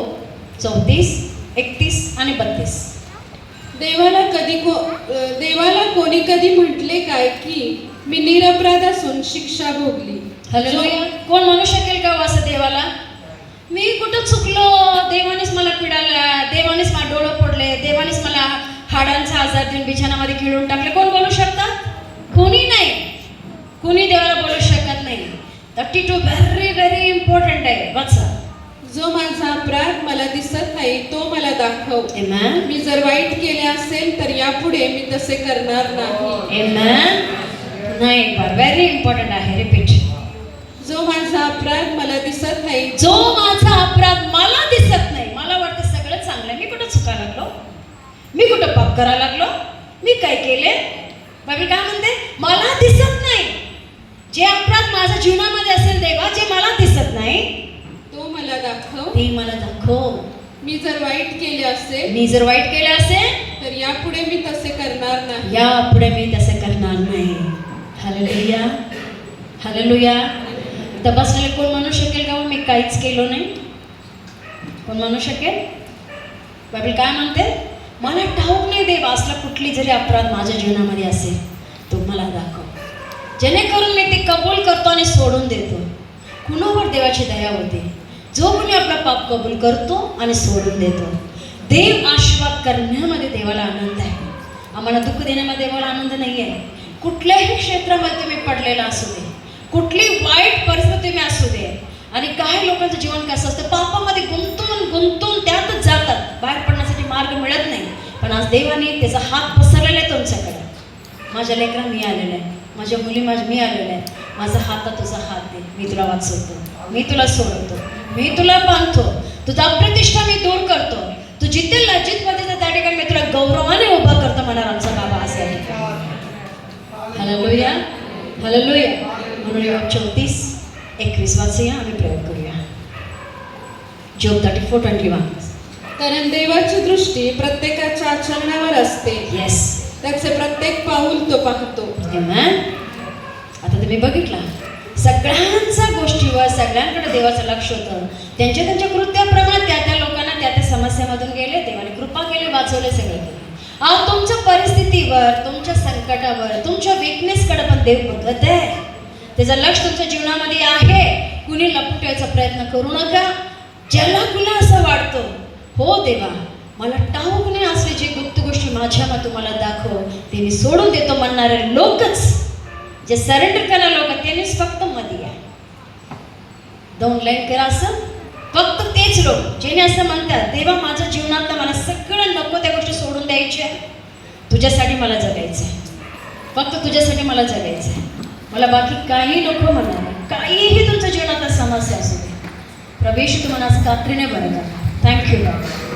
34, 31 आणि 32. देवाला कोणी कधी म्हटले काय की मी निरपराध असून शिक्षा भोगली. हालेलुया. कोण म्हणू शकेल का असं देवाला? मी कुठं चुकलो, देवानेच मला पिडाला, देवानेच मला डोळं पडले, देवानेच मला हाडांचा आजार देऊन बिछाणामध्ये खिळून टाकले, कोण बोलू शकतात? कोणी नाही. कोणी देवाला बोलू शकत नाही. 32 व्हेरी व्हेरी इम्पॉर्टंट आहे. वाचा. जो माझा अपराध मला दिसत नाही तो मला दाखव. Amen. मी जर वाईट केले असेल तर यापुढे मी तसे करणार नाही. Amen. नाही, एक बार व्हेरी इम्पॉर्टंट आहे. रिपीट. जो माझा अपराध मला दिसत नाही, जो माझा अपराध मला दिसत नाही. मला वाटतं सगळं चांगलं आहे. मी कुठं चुका लागलो? मी कुठं पाप करायला लागलो? मी काय केले? बायबल काय म्हणते? मला दिसत नाही. जे अपराध माझ्या जीवनामध्ये असेल देवा, जे मला दिसत नाही तो मला दाखव. ते मला दाखव. मी जर वाईट केले असेल मी जर वाईट केले असेल तर यापुढे मी तसे करणार नाही. यापुढे मी तसे करणार नाही. Hallelujah, hallelujah. तपासलेले कोण म्हणू शकेल का मी काहीच केलो नाही? कोण म्हणू शकेल? बायबल काय म्हणते? मला ठाऊक नाही देवा, असला कुठली जरी अपराध माझ्या जीवनामध्ये असेल तो मला दाखव, जेणेकरून मी ते कबूल करतो आणि सोडून देतो. कुणावर देवाची दया होते? जो कोणी आपला पाप कबूल करतो आणि सोडून देतो. देव आशीर्वाद करण्यामध्ये देवाला आनंद आहे. आम्हाला दुःख देण्यामध्ये देवाला आनंद नाही आहे. कुठल्याही क्षेत्रामध्ये तुम्ही पडलेला असू दे, कुठली वाईट परिस्थिती तुम्ही असू दे, आणि काही लोकांचं जीवन कसं असतं, पापामध्ये गुंतून गुंतून त्यातच जातात, बाहेर पडण्यासाठी मार्ग मिळत नाही. पण आज देवाने त्याचा हात पसरलेला आहे तुमच्याकडे. माझ्या लेकरा मी आलेला आहे, माझ्या मुली मी आलेला आहे. माझा हात तुझा हात दे, मी तुला वाचवतो, मी तुला सोडवतो, मी तुला बांधतो, तुझा अप्रतिष्ठा मी दूर करतो. तू जिथे लज्जित मध्ये त्या ठिकाणी मी तुला गौरवाने उभा करतो म्हणा आमचा बाबा असे आहे. Hallelujah, hallelujah. म्हणून योग 34:21 वाचूया आणि प्रयोग करूया. जोब 34:21. कारण देवाची दृष्टी प्रत्येकाच्या आचरणावर असते. येस. त्याचे प्रत्येक पाऊल तो पाहतो. Amen. आता तुम्ही बघितला, सगळ्यांच्या गोष्टीवर सगळ्यांकडे देवाचं लक्ष होतं. त्यांच्या त्यांच्या कृत्याप्रमाणे त्या लोकांना त्या समस्यामधून गेले, देवाने कृपा केली, वाचवले, सगळे केले. आज तुमच्या परिस्थितीवर, तुमच्या संकटावर, तुमच्या विकनेसकडे पण देव बघत आहे. त्याचं लक्ष तुमच्या जीवनामध्ये आहे. कुणी लपवायचा प्रयत्न करू नका. ज्याला कुणा असं वाटतं, हो देवा मला ठाऊक नाही असले जे गुप्त गोष्टी माझ्या तुम्हाला दाखव, ते मी सोडून देतो म्हणणारे लोकच, जे सरेंडर करणारे लोक, त्यांनीच फक्त मध्ये आहे. दोन लाईन करा असं. फक्त तेच लोक ज्याने असं म्हणतात, देवा माझ्या जीवनात मला सगळं नको त्या गोष्टी सोडून द्यायच्या, तुझ्यासाठी मला जगायचं आहे, फक्त तुझ्यासाठी मला जगायचं आहे. मला बाकी काही नको म्हणणार, काहीही तुमच्या जीवनात समस्या असू दे, प्रभू येशू तुम्हाला आज खात्रीने बरं करा. Thank you Lord.